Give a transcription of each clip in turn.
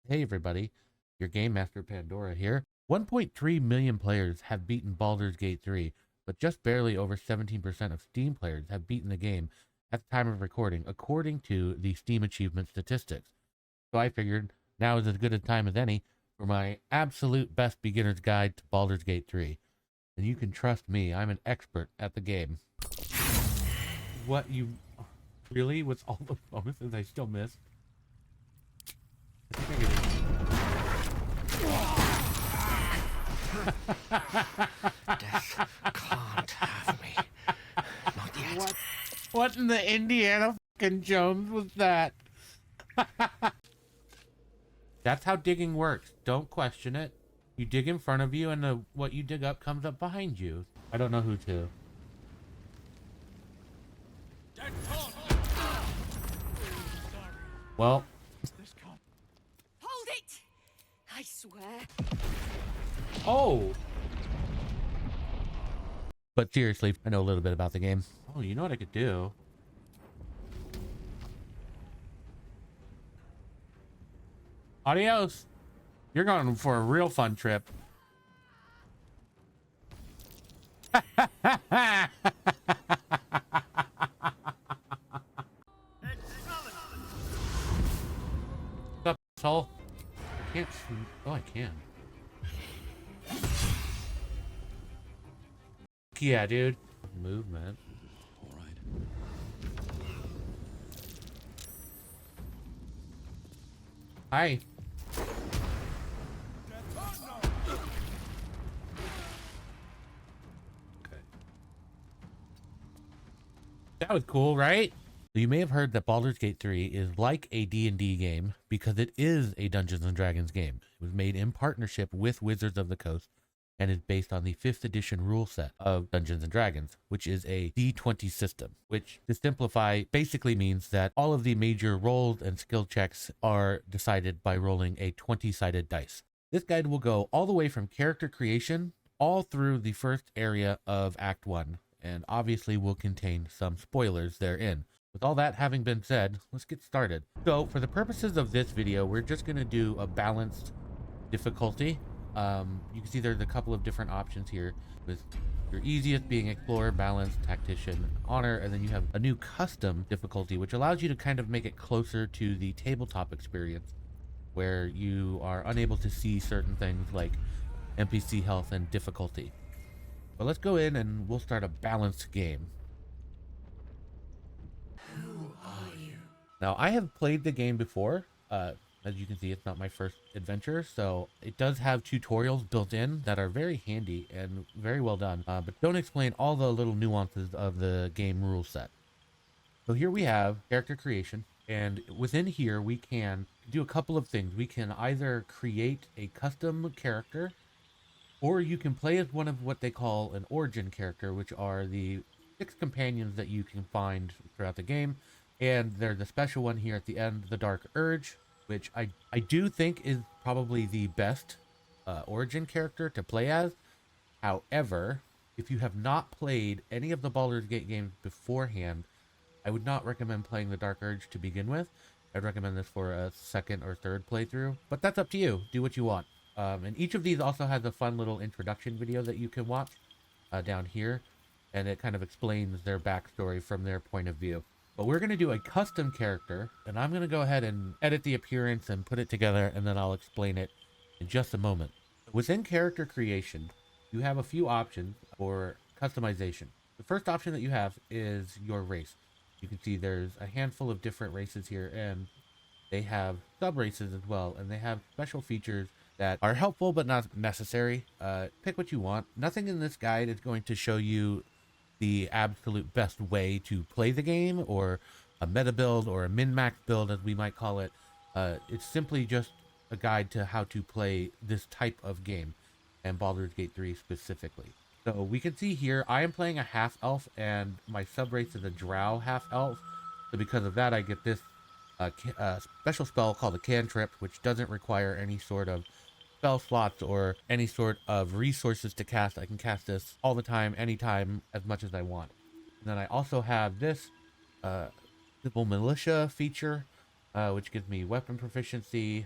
Hey everybody, your Game Master Pandora here. 1.3 million players have beaten Baldur's Gate 3, but just barely over 17% of Steam players have beaten the game at the time of recording, according to the Steam achievement statistics. So I figured now is as good a time as any for my absolute best beginner's guide to Baldur's Gate 3. And you can trust me, I'm an expert at the game. What you... Really? With all the bonuses I still missed? I think I Death can't have me. Not yet. What in the Indiana fucking Jones was that? That's how digging works. Don't question it. You dig in front of you, and what you dig up comes up behind you. I don't know who to. Well. Hold it! I swear. Oh! But seriously, I know a little bit about the game. Oh, you know what I could do? Adios! You're going for a real fun trip. What's up, asshole? I can't shoot. Oh, I can. Yeah, dude. Movement. All right. Hi. Okay. That was cool, right? So you may have heard that Baldur's Gate 3 is like a D&D game because it is a Dungeons & Dragons game. It was made in partnership with Wizards of the Coast and is based on the 5th edition rule set of Dungeons & Dragons, which is a D20 system, which, to simplify, basically means that all of the major rolls and skill checks are decided by rolling a 20-sided dice. This guide will go all the way from character creation all through the first area of Act 1, and obviously will contain some spoilers therein. With all that having been said, let's get started. So for the purposes of this video, we're just going to do a balanced difficulty. You can see there's a couple of different options here, with your easiest being Explorer, Balanced, Tactician, Honor, and then you have a new custom difficulty, which allows you to kind of make it closer to the tabletop experience, where you are unable to see certain things like NPC health and difficulty. But let's go in and we'll start a balanced game. Who are you? Now, I have played the game before. As you can see, it's not my first adventure, so it does have tutorials built in that are very handy and very well done, but don't explain all the little nuances of the game rule set. So here we have character creation, and within here we can do a couple of things. We can either create a custom character, or you can play as one of what they call an origin character, which are the 6 companions that you can find throughout the game. And there's a special one here at the end, the Dark Urge, which I do think is probably the best origin character to play as. However, if you have not played any of the Baldur's Gate games beforehand, I would not recommend playing the Dark Urge to begin with. I'd recommend this for a second or third playthrough, but that's up to you. Do what you want. And each of these also has a fun little introduction video that you can watch down here, and it kind of explains their backstory from their point of view. But we're going to do a custom character, and I'm going to go ahead and edit the appearance and put it together, and then I'll explain it in just a moment. Within character creation, you have a few options for customization. The first option that you have is your race. You can see there's a handful of different races here, and they have sub-races as well, and they have special features that are helpful but not necessary. Pick what you want. Nothing in this guide is going to show you the absolute best way to play the game, or a meta build, or a min-max build as we might call it. It's simply just a guide to how to play this type of game, and Baldur's Gate 3 specifically. So we can see here, I am playing a half-elf, and my sub-race is a drow half-elf. So because of that, I get this special spell called a cantrip, which doesn't require any sort of spell slots or any sort of resources to cast. I can cast this all the time, anytime, as much as I want. And then I also have this Civil Militia feature, which gives me weapon proficiency,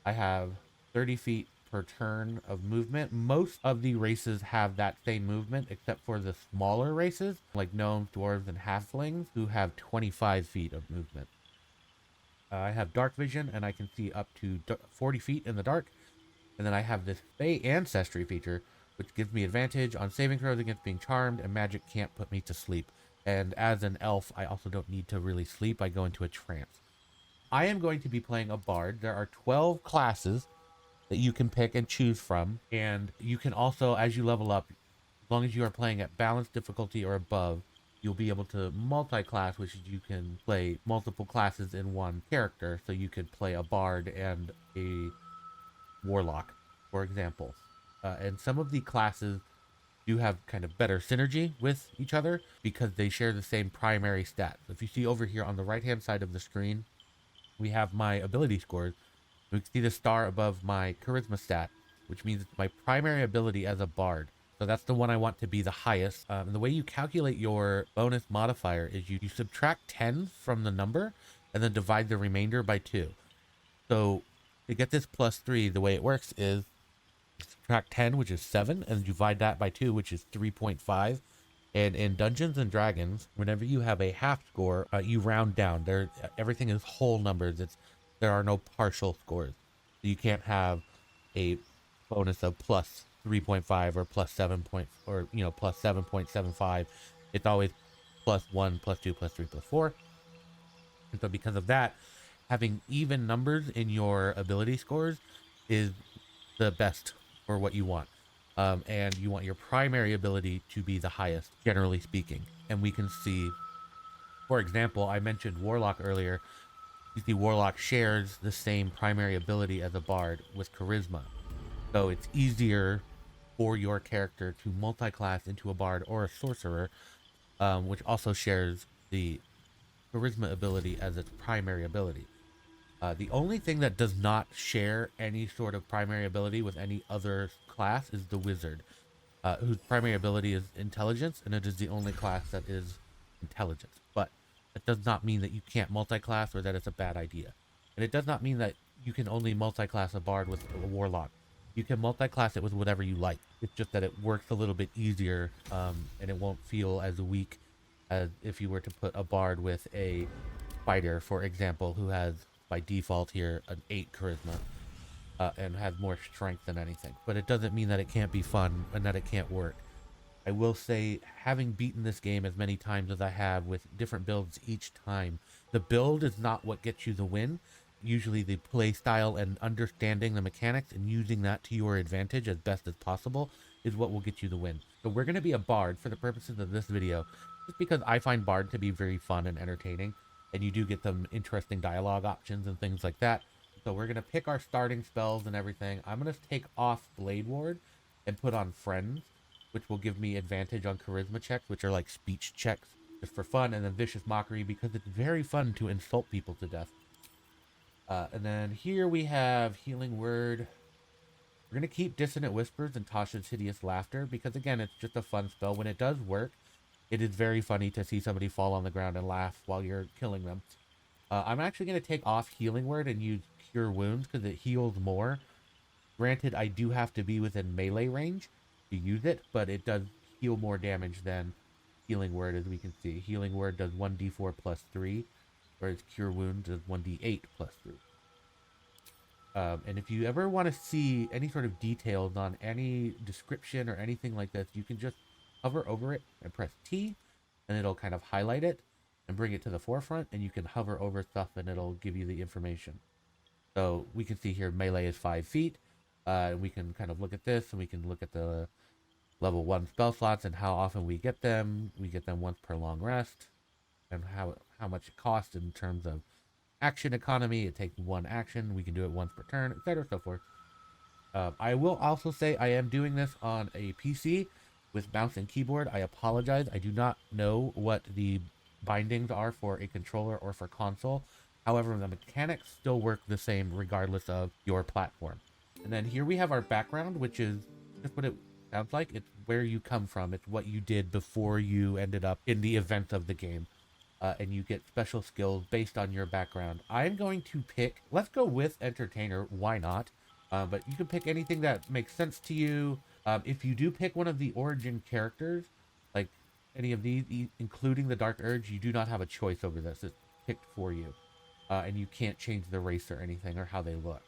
I have 30 feet per turn of movement. Most of the races have that same movement, except for the smaller races, like gnomes, dwarves, and halflings, who have 25 feet of movement. I have Darkvision, and I can see up to 40 feet in the dark. And then I have this Fey Ancestry feature, which gives me advantage on saving throws against being charmed, and magic can't put me to sleep. And as an elf, I also don't need to really sleep. I go into a trance. I am going to be playing a bard. There are 12 classes that you can pick and choose from. And you can also, as you level up, as long as you are playing at balanced difficulty or above, you'll be able to multi-class, which is you can play multiple classes in one character. So you could play a bard and a warlock, for example. And some of the classes do have kind of better synergy with each other because they share the same primary stats. If you see over here on the right hand side of the screen, we have my ability scores. We can see the star above my charisma stat, which means it's my primary ability as a bard. So that's the one I want to be the highest. And the way you calculate your bonus modifier is you subtract 10 from the number and then divide the remainder by 2. So to get this +3, the way it works is subtract 10, which is 7, and divide that by 2, which is 3.5. And in Dungeons and Dragons, whenever you have a half score, you round down. Everything is whole numbers. There are no partial scores. So you can't have a bonus of plus 3.5 or plus 7 point, or plus 7.75. It's always plus 1, plus 2, plus 3, plus 4. And so because of that, having even numbers in your ability scores is the best for what you want. And you want your primary ability to be the highest, generally speaking. And we can see, for example, I mentioned Warlock earlier. You see Warlock shares the same primary ability as a Bard with Charisma. So it's easier for your character to multi-class into a Bard or a Sorcerer, which also shares the Charisma ability as its primary ability. The only thing that does not share any sort of primary ability with any other class is the Wizard, whose primary ability is Intelligence, and it is the only class that is Intelligence. But that does not mean that you can't multi-class or that it's a bad idea. And it does not mean that you can only multi-class a Bard with a Warlock. You can multi-class it with whatever you like. It's just that it works a little bit easier, and it won't feel as weak as if you were to put a Bard with a Fighter, for example, who has by default here an 8 charisma and has more strength than anything. But it doesn't mean that it can't be fun and that it can't work. I will say, having beaten this game as many times as I have with different builds each time, the build is not what gets you the win. Usually the play style and understanding the mechanics and using that to your advantage as best as possible is what will get you the win. So we're going to be a Bard for the purposes of this video, just because I find Bard to be very fun and entertaining. And you do get some interesting dialogue options and things like that. So we're going to pick our starting spells and everything. I'm going to take off Blade Ward and put on Friends, which will give me advantage on charisma checks, which are like speech checks, just for fun. And then Vicious Mockery, because it's very fun to insult people to death. And then here we have Healing Word. We're going to keep Dissonant Whispers and Tasha's Hideous Laughter, because again, it's just a fun spell. When it does work, it is very funny to see somebody fall on the ground and laugh while you're killing them. I'm actually going to take off Healing Word and use Cure Wounds because it heals more. Granted, I do have to be within melee range to use it, but it does heal more damage than Healing Word, as we can see. Healing Word does 1d4 plus 3, whereas Cure Wounds does 1d8 plus 3. And if you ever want to see any sort of details on any description or anything like this, you can just hover over it and press T, and it'll kind of highlight it and bring it to the forefront, and you can hover over stuff and it'll give you the information. So we can see here melee is 5 feet. We can kind of look at this, and we can look at the level 1 spell slots and how often we get them. We get them once per long rest, and how much it costs in terms of action economy. It takes 1 action. We can do it once per turn, etc. so forth. I will also say I am doing this on a PC with mouse and keyboard. I apologize. I do not know what the bindings are for a controller or for console. However, the mechanics still work the same regardless of your platform. And then here we have our background, which is just what it sounds like. It's where you come from. It's what you did before you ended up in the event of the game. and you get special skills based on your background. I'm going to pick, let's go with Entertainer, why not? But you can pick anything that makes sense to you. If you do pick one of the origin characters, like any of these, including the Dark Urge, you do not have a choice over this. It's picked for you. And you can't change the race or anything or how they look.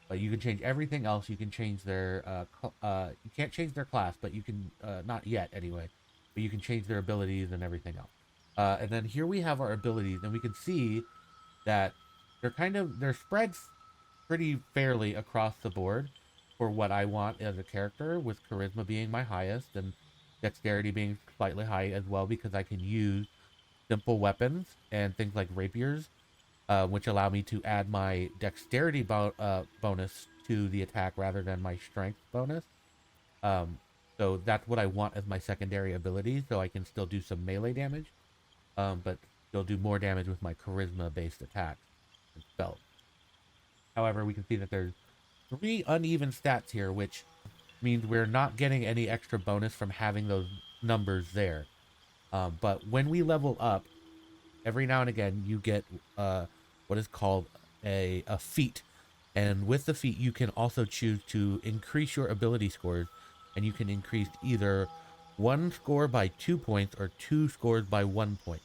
But you can change everything else. You can change their, you can't change their class, but you can, not yet anyway, but you can change their abilities and everything else. And then here we have our abilities, and we can see that they're spread pretty fairly across the board for what I want as a character, with charisma being my highest and dexterity being slightly high as well, because I can use simple weapons and things like rapiers, which allow me to add my dexterity bonus to the attack rather than my strength bonus. So that's what I want as my secondary ability, so I can still do some melee damage, but still do more damage with my charisma-based attacks and spells. However, we can see that there's 3 uneven stats here, which means we're not getting any extra bonus from having those numbers there. But when we level up, every now and again, you get what is called a feat. And with the feat, you can also choose to increase your ability scores, and you can increase either 1 score by 2 points or 2 scores by 1 point.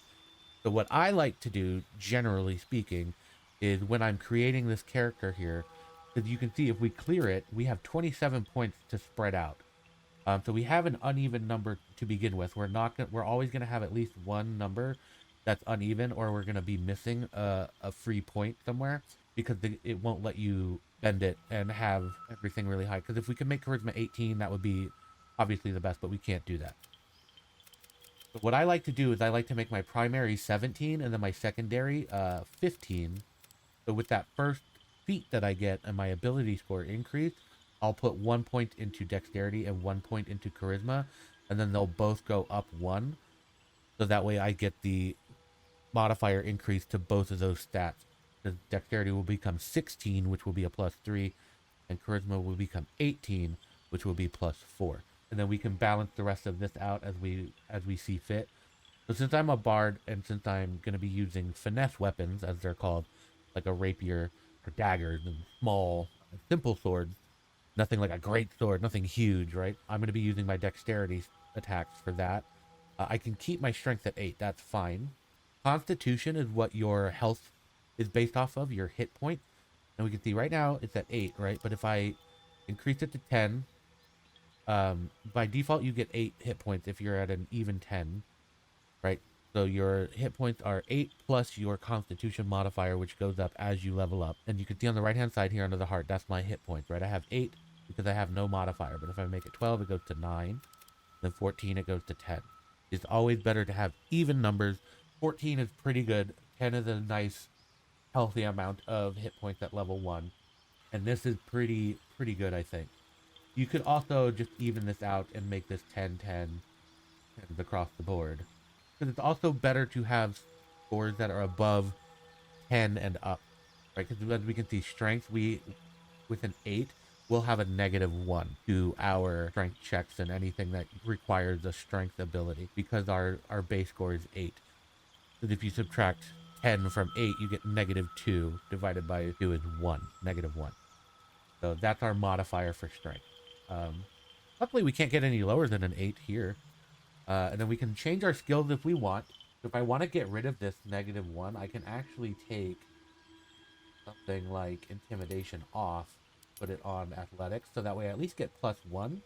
So what I like to do, generally speaking, is when I'm creating this character here, because you can see if we clear it, we have 27 points to spread out. So we have an uneven number to begin with. We're always going to have at least one number that's uneven, or we're going to be missing a free point somewhere, because it won't let you bend it and have everything really high. Because if we could make charisma 18, that would be obviously the best, but we can't do that. So what I like to do is I like to make my primary 17 and then my secondary 15. So with that first feat that I get and my ability score increase, I'll put 1 point into dexterity and 1 point into charisma, and then they'll both go up 1. So that way I get the modifier increase to both of those stats. The dexterity will become 16, which will be a +3, and charisma will become 18, which will be +4. And then we can balance the rest of this out as we see fit. So since I'm a bard, and since I'm going to be using finesse weapons, as they're called, like a rapier or daggers and small, simple swords, nothing like a great sword, nothing huge, right? I'm going to be using my dexterity attacks for that. I can keep my strength at 8, that's fine. Constitution is what your health is based off of, your hit point. And we can see right now it's at 8, right? But if I increase it to 10, by default you get 8 hit points if you're at an even 10, right? So your hit points are 8 plus your constitution modifier, which goes up as you level up. And you can see on the right hand side here under the heart, that's my hit points, right? I have 8 because I have no modifier, but if I make it 12, it goes to 9. Then 14, it goes to 10. It's always better to have even numbers. 14 is pretty good. 10 is a nice, healthy amount of hit points at level 1. And this is pretty good, I think. You could also just even this out and make this 10, 10 across the board. Because it's also better to have scores that are above 10 and up, right? Because as we can see, strength, with an 8, we'll have a -1 to our strength checks and anything that requires a strength ability, because our base score is 8. Because if you subtract 10 from 8, you get -2 divided by 2 is 1, -1. So that's our modifier for strength. Luckily, we can't get any lower than an 8 here. And then we can change our skills if we want. If I want to get rid of this -1, I can actually take something like intimidation off, put it on athletics, so that way I at least get +1,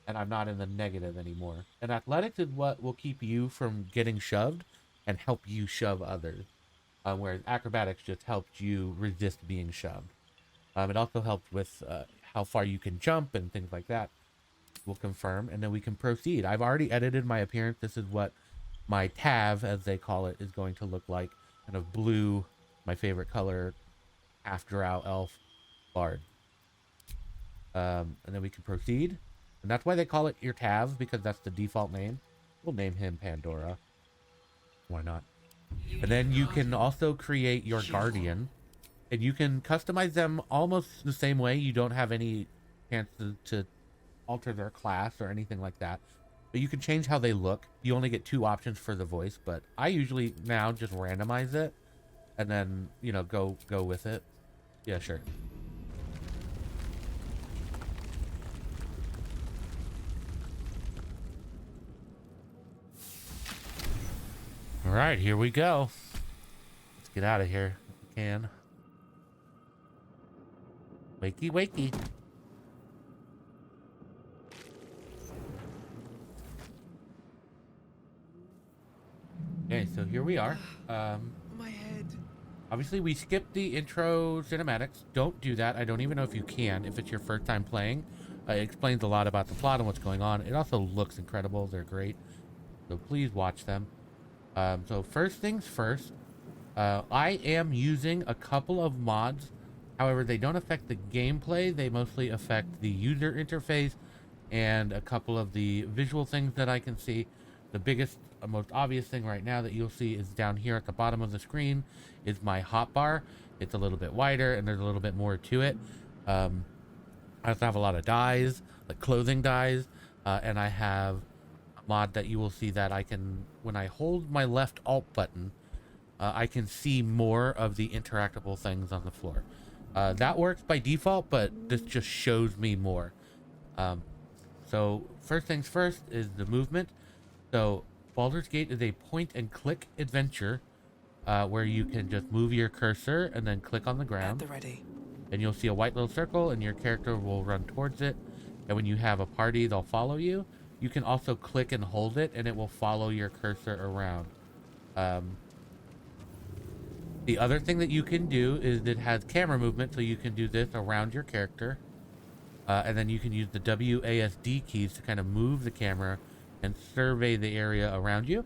and I'm not in the negative anymore. And athletics is what will keep you from getting shoved and help you shove others. Whereas acrobatics just helps you resist being shoved. It also helps with how far you can jump and things like that. We'll confirm, and then we can proceed. I've already edited my appearance. This is what my tav, as they call it, is going to look like. Kind of blue, my favorite color, half drow elf bard. And then we can proceed. And that's why they call it your tav, because that's the default name. We'll name him Pandora. Why not? And then you can also create your guardian. And you can customize them almost the same way. You don't have any chance to alter their class or anything like that. But you can change how they look. You only get 2 options for the voice, but I usually now just randomize it and then, you know, go with it. Yeah, sure. All right, here we go. Let's get out of here if we can. Wakey, wakey. Okay, so here we are. My head. Obviously, we skipped the intro cinematics. Don't do that. I don't even know if you can. If it's your first time playing, it explains a lot about the plot and what's going on. It also looks incredible. They're great. So please watch them. So first things first, I am using a couple of mods. However, they don't affect the gameplay. They mostly affect the user interface and a couple of the visual things that I can see. The biggest, most obvious thing right now that you'll see is down here at the bottom of the screen is my hotbar. It's a little bit wider and there's a little bit more to it. I also have a lot of dyes, like clothing dyes, and I have a mod that you will see that I can, when I hold my left alt button, I can see more of the interactable things on the floor. That works by default, but this just shows me more. So first things first is the movement. So Baldur's Gate is a point and click adventure where you can just move your cursor and then click on the ground. At the ready. And you'll see a white little circle and your character will run towards it. And when you have a party, they'll follow you. You can also click and hold it and it will follow your cursor around. The other thing that you can do is it has camera movement, so you can do this around your character. And then you can use the WASD keys to kind of move the camera and survey the area around you.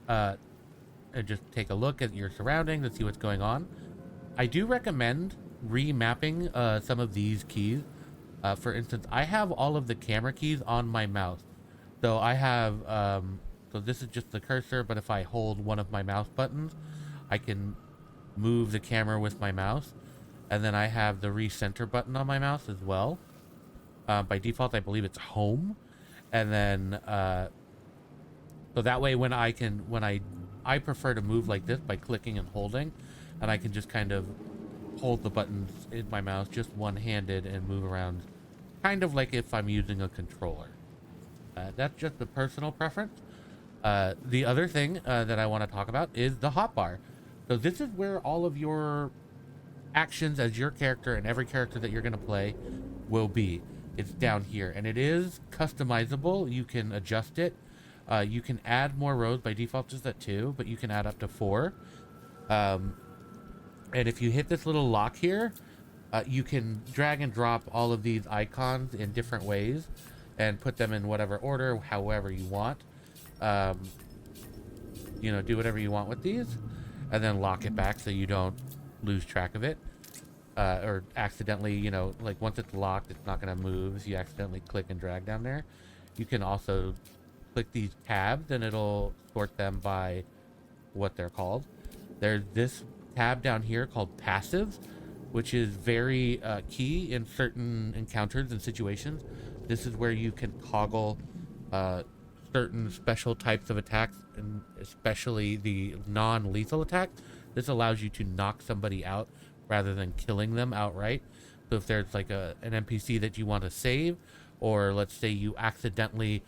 And just take a look at your surroundings and see what's going on. I do recommend remapping some of these keys. For instance, I have all of the camera keys on my mouse. So I have, so this is just the cursor, but if I hold one of my mouse buttons, I can move the camera with my mouse. And then I have the recenter button on my mouse as well. By default, I believe it's home. And then, so that way when I prefer to move like this by clicking and holding, and I can just kind of hold the buttons in my mouse just one-handed and move around, kind of like if I'm using a controller. That's just a personal preference. The other thing that I want to talk about is the hotbar. So this is where all of your actions as your character and every character that you're going to play will be. It's down here, and it is customizable. You can adjust it. You can add more rows. By default, just at 2, but you can add up to 4. And if you hit this little lock here, you can drag and drop all of these icons in different ways and put them in whatever order, however you want. You know, do whatever you want with these, and then lock it back so you don't lose track of it. Or accidentally, you know, like once it's locked, it's not going to move if you accidentally click and drag down there. You can also click these tabs and it'll sort them by what they're called. There's this tab down here called passives, which is very key in certain encounters and situations. This is where you can toggle certain special types of attacks, and especially the non-lethal attack. This allows you to knock somebody out rather than killing them outright. So if there's like an NPC that you want to save, or let's say you accidentally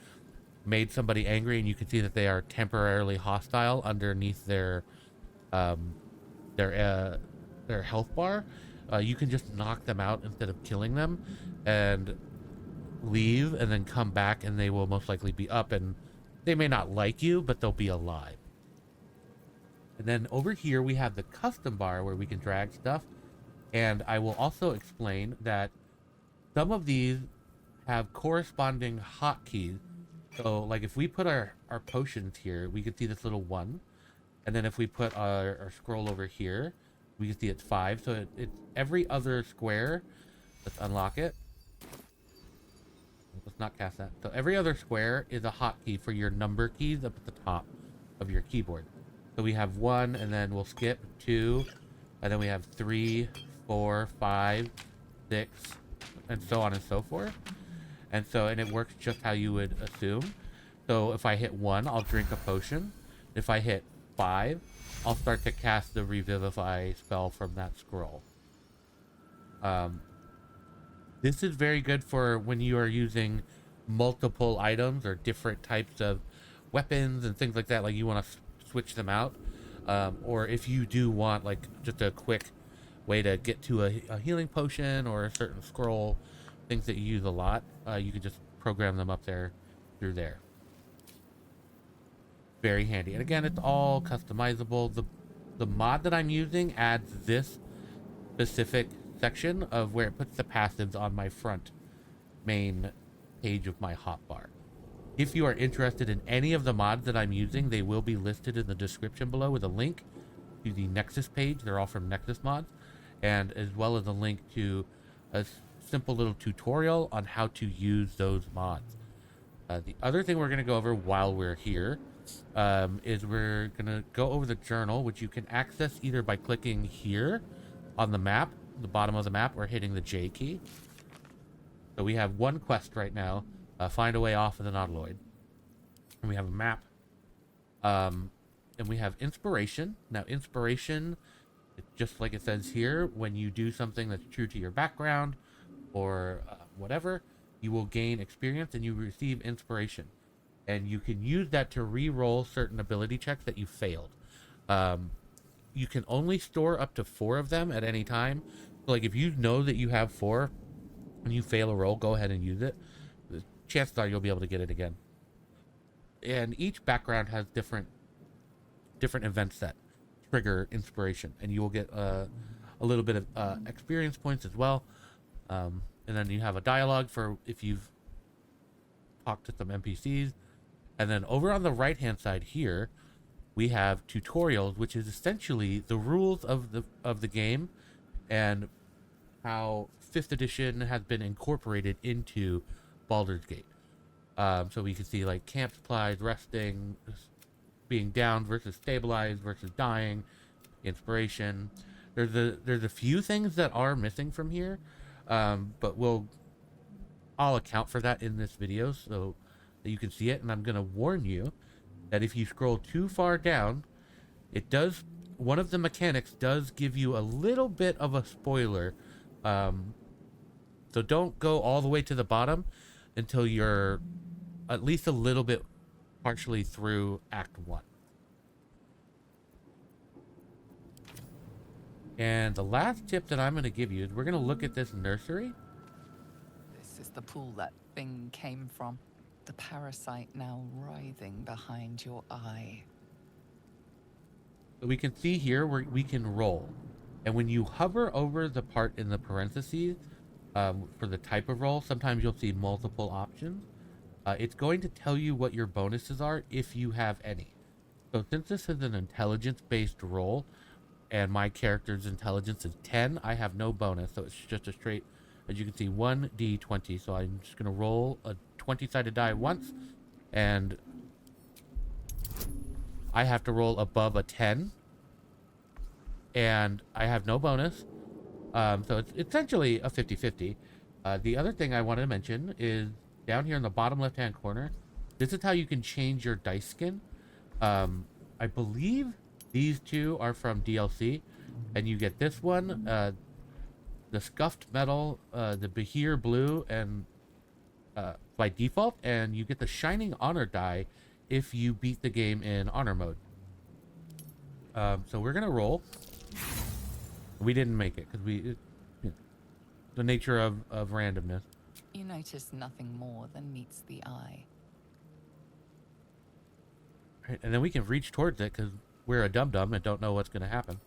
made somebody angry and you can see that they are temporarily hostile underneath their health bar, you can just knock them out instead of killing them and leave, and then come back and they will most likely be up, and they may not like you, but they'll be alive. And then over here we have the custom bar where we can drag stuff, and I will also explain that some of these have corresponding hotkeys. So like if we put our potions here, we can see this little 1, and then if we put our scroll over here, we can see it's 5. So it's every other square. Let's unlock it. Let's not cast that. So every other square is a hotkey for your number keys up at the top of your keyboard. So we have 1, and then we'll skip 2, and then we have 3, 4, 5, 6, and so on and so forth. And so, and it works just how you would assume. So if I hit 1, I'll drink a potion. If I hit 5, I'll start to cast the Revivify spell from that scroll. This is very good for when you are using multiple items or different types of weapons and things like that. Like you want to switch them out. Or if you do want like just a quick way to get to a healing potion or a certain scroll, things that you use a lot, you can just program them up there through there. Very handy. And again, it's all customizable. The mod that I'm using adds this specific section of where it puts the passives on my front main page of my hotbar. If you are interested in any of the mods that I'm using, they will be listed in the description below with a link to the Nexus page. They're all from Nexus mods, and as well as a link to a simple little tutorial on how to use those mods. The other thing we're going to go over while we're here is we're going to go over the journal, which you can access either by clicking here on the map, the bottom of the map, or hitting the J key. So we have one quest right now, find a way off of the Nautiloid. And we have a map. And we have inspiration. Now inspiration, just like it says here, when you do something that's true to your background or whatever, you will gain experience and you receive inspiration. And you can use that to re-roll certain ability checks that you failed. You can only store up to 4 of them at any time. So like if you know that you have 4 and you fail a roll, go ahead and use it. The chances are you'll be able to get it again. And each background has different events that trigger inspiration, and you will get a little bit of experience points as well. And then you have a dialogue for if you've talked to some NPCs. And then over on the right hand side here, we have tutorials, which is essentially the rules of the game and how 5th edition has been incorporated into Baldur's Gate. So we can see like camp supplies, resting, being down versus stabilized versus dying, inspiration. There's a few things that are missing from here, but I'll account for that in this video so that you can see it. And I'm gonna warn you that if you scroll too far down, one of the mechanics does give you a little bit of a spoiler. So don't go all the way to the bottom until you're at least a little bit partially through Act 1. And the last tip that I'm going to give you is we're going to look at this nursery. This is the pool that thing came from. The parasite now writhing behind your eye. So we can see here where we can roll. And when you hover over the part in the parentheses for the type of roll, sometimes you'll see multiple options. It's going to tell you what your bonuses are if you have any. So since this is an intelligence-based roll, and my character's intelligence is 10, I have no bonus. So it's just a straight, as you can see, 1d20. So I'm just going to roll a 20-sided die once, and I have to roll above a 10, and I have no bonus. So it's essentially a 50-50. The other thing I want to mention is down here in the bottom left-hand corner, this is how you can change your dice skin. I believe these two are from DLC, and you get this one, the Scuffed Metal, the Behir Blue, and by default, and you get the Shining Honor die if you beat the game in Honor mode. So we're gonna roll. We didn't make it because the nature of randomness. You notice nothing more than meets the eye. Right, and then we can reach towards it because we're a dum-dum and don't know what's going to happen.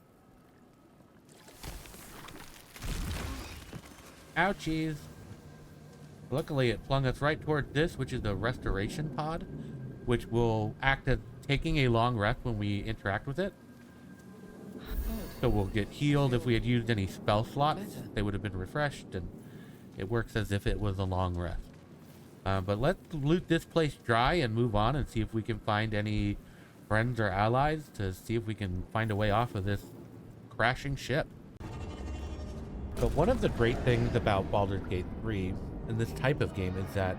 Ouchies. Luckily, it flung us right toward this, which is the restoration pod, which will act as taking a long rest when we interact with it. So we'll get healed. If we had used any spell slots, they would have been refreshed, and it works as if it was a long rest. But let's loot this place dry and move on and see if we can find any friends or allies to see if we can find a way off of this crashing ship. But one of the great things about Baldur's Gate 3 in this type of game is that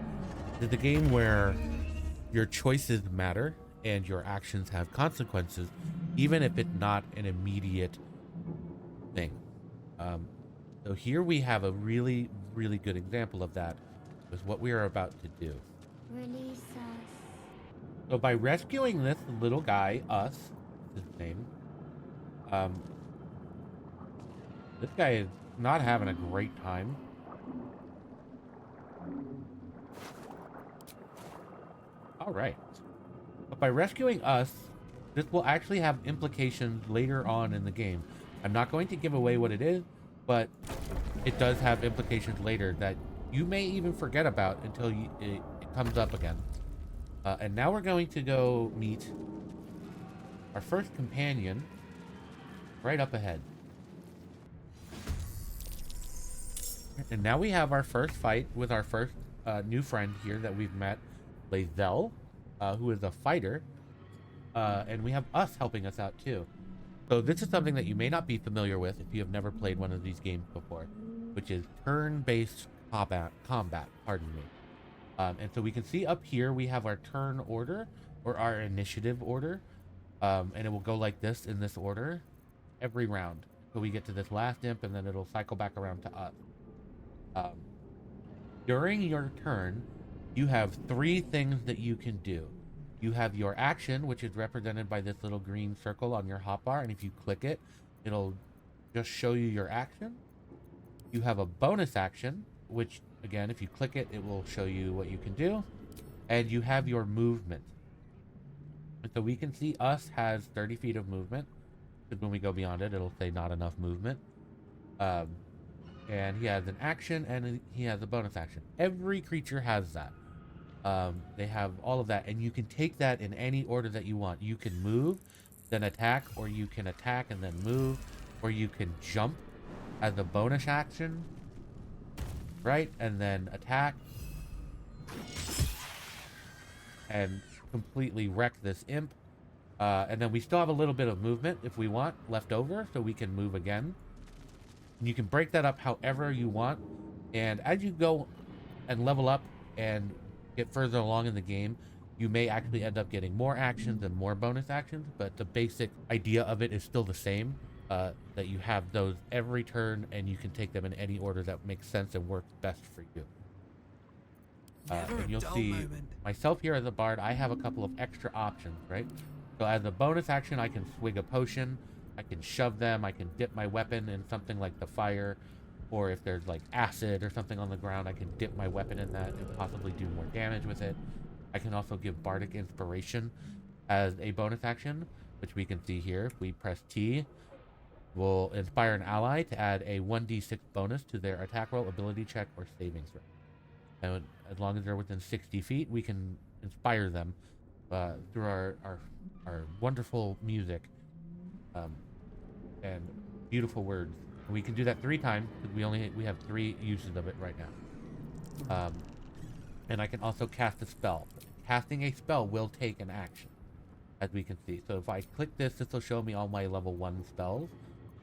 it's a game where your choices matter and your actions have consequences, even if it's not an immediate thing. So here we have a really, really good example of that with what we are about to do. Release us. So by rescuing this little guy, Us, his name, this guy is not having a great time. All right. But by rescuing Us, this will actually have implications later on in the game. I'm not going to give away what it is, but it does have implications later that you may even forget about until it comes up again. And now we're going to go meet our first companion right up ahead. And now we have our first fight with our first new friend here that we've met, Lae'zel, who is a fighter. And we have Us helping us out too. So this is something that you may not be familiar with if you have never played one of these games before, which is turn-based combat, pardon me. And so we can see up here we have our turn order, or our initiative order, and it will go like this in this order every round. So we get to this last imp, and then it'll cycle back around to Us. During your turn, you have 3 things that you can do. You have your action, which is represented by this little green circle on your hotbar, and if you click it, it'll just show you your action. You have a bonus action, which, again, if you click it, it will show you what you can do. And you have your movement. And so we can see Us has 30 feet of movement, because when we go beyond it, it'll say not enough movement. And he has an action, and he has a bonus action. Every creature has that. They have all of that, and you can take that in any order that you want. You can move, then attack, or you can attack and then move, or you can jump as a bonus action, right? And then attack and completely wreck this imp. And then we still have a little bit of movement if we want left over, so we can move again. And you can break that up however you want, and as you go and level up and get further along in the game, you may actually end up getting more actions and more bonus actions, but the basic idea of it is still the same, that you have those every turn and you can take them in any order that makes sense and works best for you. And you'll see myself here as a bard, I have a couple of extra options, right? So as a bonus action, I can swig a potion, I can shove them, I can dip my weapon in something like the fire, or if there's like acid or something on the ground, I can dip my weapon in that and possibly do more damage with it. I can also give Bardic Inspiration as a bonus action, which we can see here. If we press T, we'll inspire an ally to add a 1d6 bonus to their attack roll, ability check, or savings throw. And as long as they're within 60 feet, we can inspire them through our wonderful music and beautiful words. And we can do that 3 times because we have 3 uses of it right now. And I can also cast a spell. Casting a spell will take an action, as we can see. So if I click this, this will show me all my level 1 spells.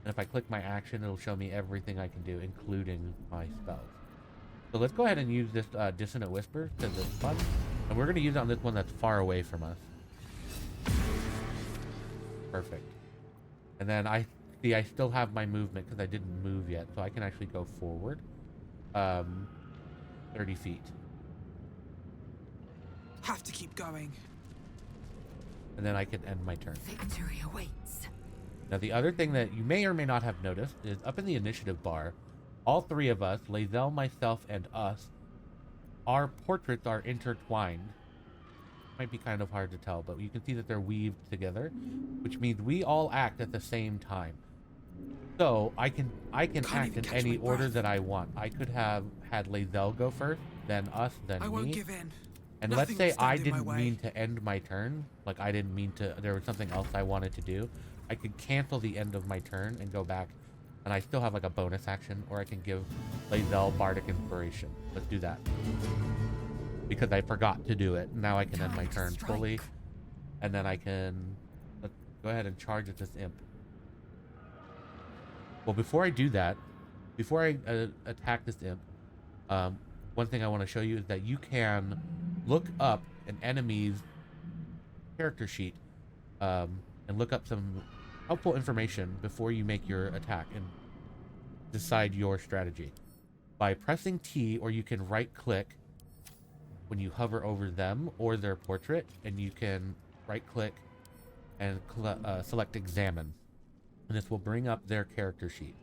And if I click my action, it'll show me everything I can do, including my spells. So let's go ahead and use this Dissonant Whisper because it's fun. And we're going to use it on this one that's far away from us. Perfect. And then I still have my movement because I didn't move yet. So I can actually go forward 30 feet. Have to keep going. And then I can end my turn. Victory awaits. Now the other thing that you may or may not have noticed is up in the initiative bar, all 3 of us, Lae'zel, myself, and Us, our portraits are intertwined. Might be kind of hard to tell, but you can see that they're weaved together, which means we all act at the same time. So I can act in any order that I want. I could have had Lae'zel go first, then Us, then me. I won't give in. And let's say I didn't mean to end my turn, like I didn't mean to, there was something else I wanted to do. I could cancel the end of my turn and go back, and I still have like a bonus action, or I can give Lae'zel Bardic Inspiration. Let's do that. Because I forgot to do it. Now I can end my turn fully, and then I can let's go ahead and charge at this imp. Well, before I do that, before I attack this imp, one thing I want to show you is that you can look up an enemy's character sheet and look up some helpful information before you make your attack and decide your strategy. By pressing T, or you can right click when you hover over them or their portrait, and you can right click and select examine, and this will bring up their character sheet.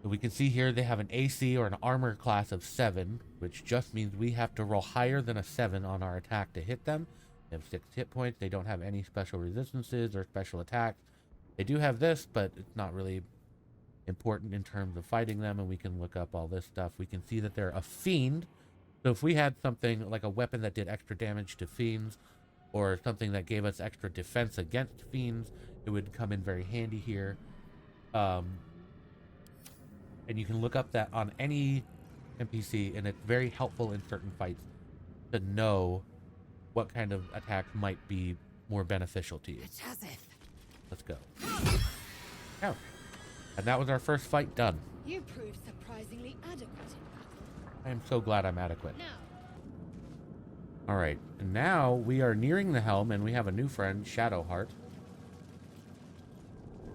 So we can see here they have an AC or an armor class of 7, which just means we have to roll higher than a 7 on our attack to hit them. They have 6 hit points. They don't have any special resistances or special attacks. They do have this, but it's not really important in terms of fighting them, and we can look up all this stuff. We can see that they're a fiend. So if we had something like a weapon that did extra damage to fiends, or something that gave us extra defense against fiends, it would come in very handy here. And you can look up that on any NPC, and it's very helpful in certain fights to know what kind of attacks might be more beneficial to you. Let's go. Oh. And that was our first fight done. You proved surprisingly adequate in battle. I am so glad I'm adequate. Now, All right, and now we are nearing the helm, and we have a new friend, Shadowheart.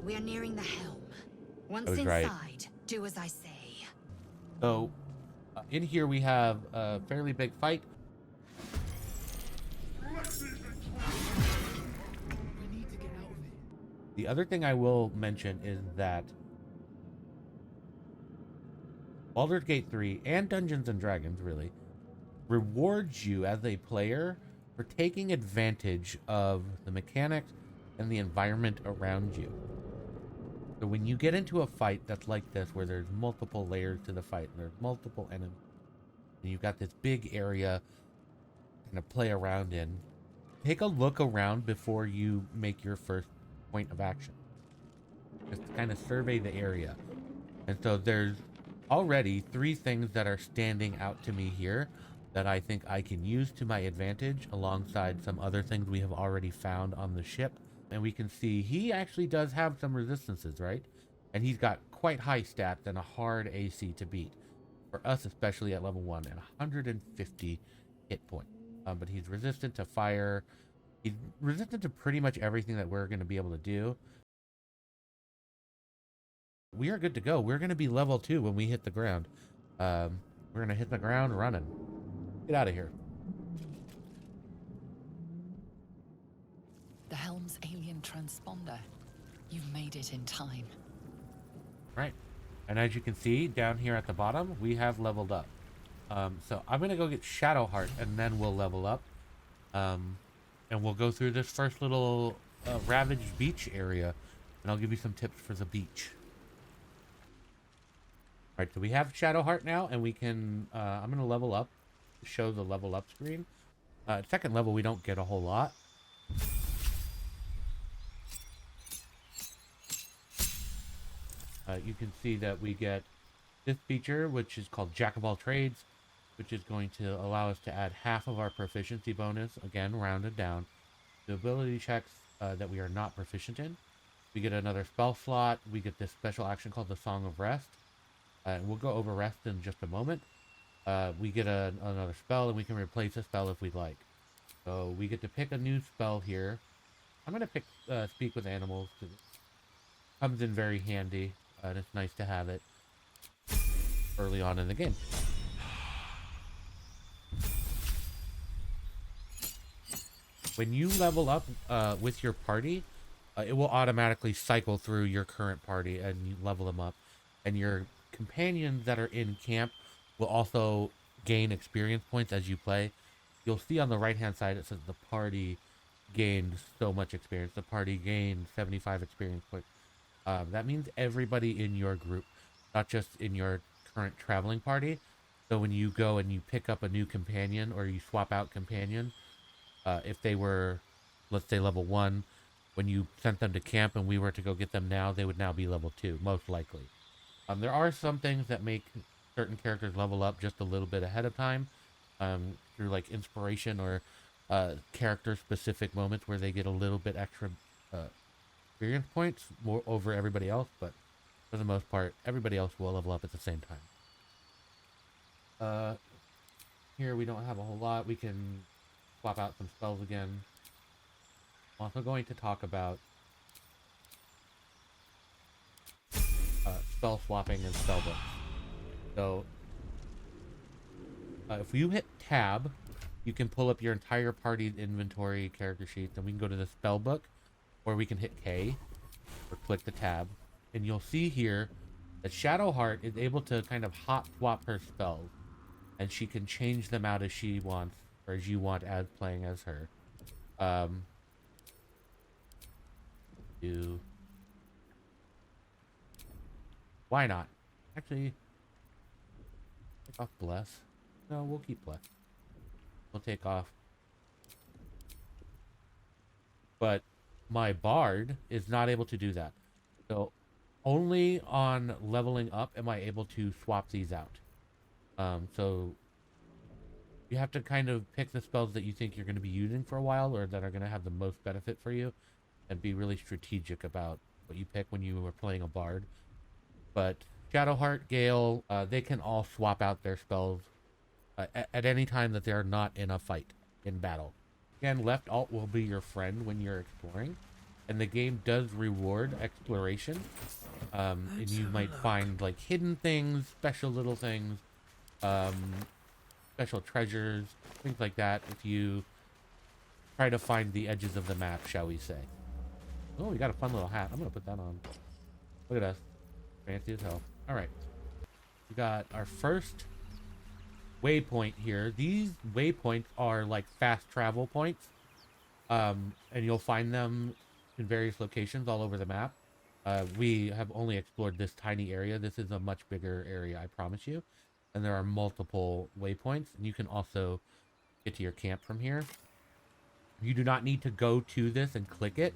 We're nearing the helm. Once I was inside, right. do as I say. So, in here we have a fairly big fight. The other thing I will mention is that Baldur's Gate 3 and Dungeons and Dragons really rewards you as a player for taking advantage of the mechanics and the environment around you. So when you get into a fight that's like this, where there's multiple layers to the fight and there's multiple enemies, and you've got this big area to play around in, take a look around before you make your first point of action. Just kind of survey the area. And so there's already 3 things that are standing out to me here that I think I can use to my advantage, alongside some other things we have already found on the ship. And we can see he actually does have some resistances, right? And he's got quite high stats and a hard AC to beat. For us, especially at level 1, and 150 hit points. But he's resistant to fire. He's resistant to pretty much everything that we're going to be able to do. We are good to go. We're going to be level 2 when we hit the ground. We're going to hit the ground running. Get out of here. The helm's alien transponder. You've made it in time. Right. And as you can see, down here at the bottom, we have leveled up. So I'm going to go get Shadowheart, and then we'll level up. And we'll go through this first little ravaged beach area, and I'll give you some tips for the beach. All right, so we have Shadowheart now, and we can, I'm going to level up, show the level up screen. Second level, we don't get a whole lot. You can see that we get this feature, which is called Jack of all trades, which is going to allow us to add half of our proficiency bonus, again, rounded down, to ability checks that we are not proficient in. We get another spell slot. We get this special action called the Song of Rest. And we'll go over rest in just a moment. We get another spell, and we can replace a spell if we'd like. So we get to pick a new spell here. I'm going to pick Speak with Animals, because it comes in very handy, and it's nice to have it early on in the game. When you level up with your party, it will automatically cycle through your current party and you level them up. And your companions that are in camp will also gain experience points as you play. You'll see on the right hand side it says the party gained so much experience. The party gained 75 experience points. That means everybody in your group, not just in your current traveling party. So when you go and you pick up a new companion, or you swap out companion, if they were, let's say, level 1, when you sent them to camp and we were to go get them now, they would now be level 2, most likely. There are some things that make certain characters level up just a little bit ahead of time, through like inspiration or character-specific moments where they get a little bit extra experience points more over everybody else, but for the most part, everybody else will level up at the same time. Here we don't have a whole lot. We can swap out some spells again. I'm also going to talk about spell swapping and spellbooks. So if you hit tab, you can pull up your entire party's inventory character sheets, and we can go to the spellbook, or we can hit K or click the tab, and you'll see here that Shadowheart is able to kind of hot swap her spells, and she can change them out as she wants, or as you want as playing as her. Why not? Actually, take off Bless. No, we'll keep Bless. We'll take off. But my Bard is not able to do that. So only on leveling up am I able to swap these out. So you have to kind of pick the spells that you think you're going to be using for a while, or that are going to have the most benefit for you, and be really strategic about what you pick when you are playing a Bard. But Shadowheart, Gale, they can all swap out their spells at any time that they are not in a fight, in battle. Again, left alt will be your friend when you're exploring, and the game does reward exploration. And you might find like hidden things, special little things, special treasures, things like that, if you try to find the edges of the map, shall we say. Oh, we got a fun little hat. I'm gonna put that on. Look at us. Fancy as hell. Alright. We got our first waypoint here. These waypoints are like fast travel points. And you'll find them in various locations all over the map. We have only explored this tiny area. This is a much bigger area, I promise you. And there are multiple waypoints. And you can also get to your camp from here. You do not need to go to this and click it.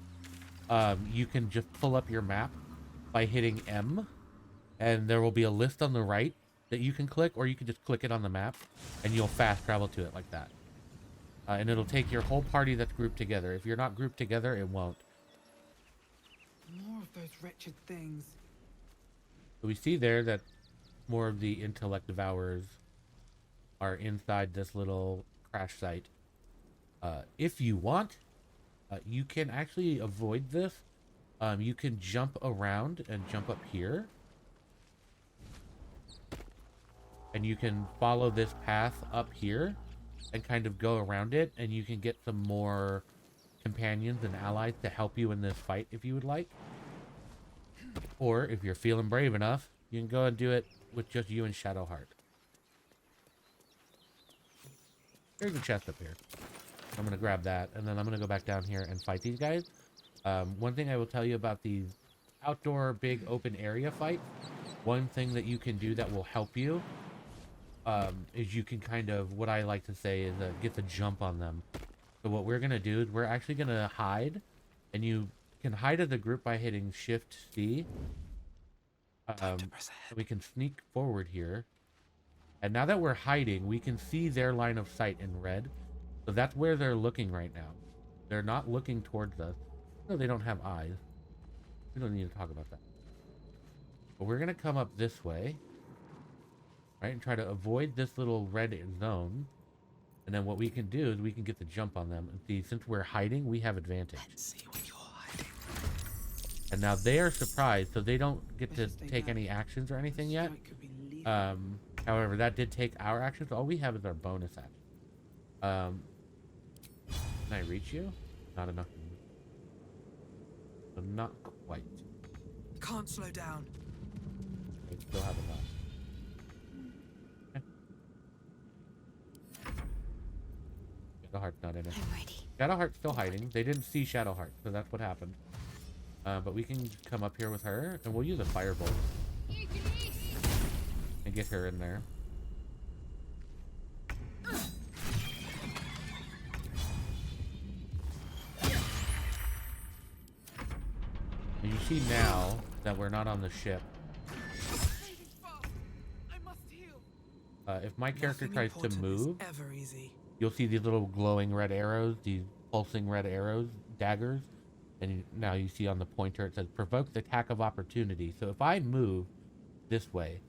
You can just pull up your map by hitting M. And there will be a list on the right that you can click, or you can just click it on the map, and you'll fast travel to it like that. And it'll take your whole party that's grouped together. If you're not grouped together, it won't. More of those wretched things. So we see there that more of the intellect devourers are inside this little crash site. If you want, you can actually avoid this. You can jump around and jump up here. And you can follow this path up here and kind of go around it, and you can get some more companions and allies to help you in this fight if you would like. Or if you're feeling brave enough, you can go and do it with just you and Shadowheart. There's a chest up here. I'm going to grab that, and then I'm going to go back down here and fight these guys. One thing I will tell you about these outdoor big open area fights, one thing that you can do that will help you is you can kind of, what I like to say is get the jump on them. So what we're going to do is we're actually going to hide, and you can hide as a group by hitting Shift C. We can sneak forward here. And now that we're hiding, we can see their line of sight in red. So that's where they're looking right now. They're not looking towards us. No, they don't have eyes. We don't need to talk about that. But we're going to come up this way. Right, and try to avoid this little red zone. And then what we can do is we can get the jump on them. And see, since we're hiding, we have advantage. Let's see what you're hiding. And now they are surprised, so they don't get to take any actions or anything yet. However, that did take our actions. All we have is our bonus action. Can I reach you? Not enough. So not quite. Can't slow down. I still have enough. Shadowheart's not in it. I'm ready. Shadowheart's still hiding. They didn't see Shadowheart, so that's what happened. But we can come up here with her, and we'll use a firebolt. And get her in there. And you see now that we're not on the ship. If my character tries to move, Ever easy. you'll see these little glowing red arrows, these pulsing red arrows, daggers. And now you see on the pointer it says provokes attack of opportunity. So if I move this way,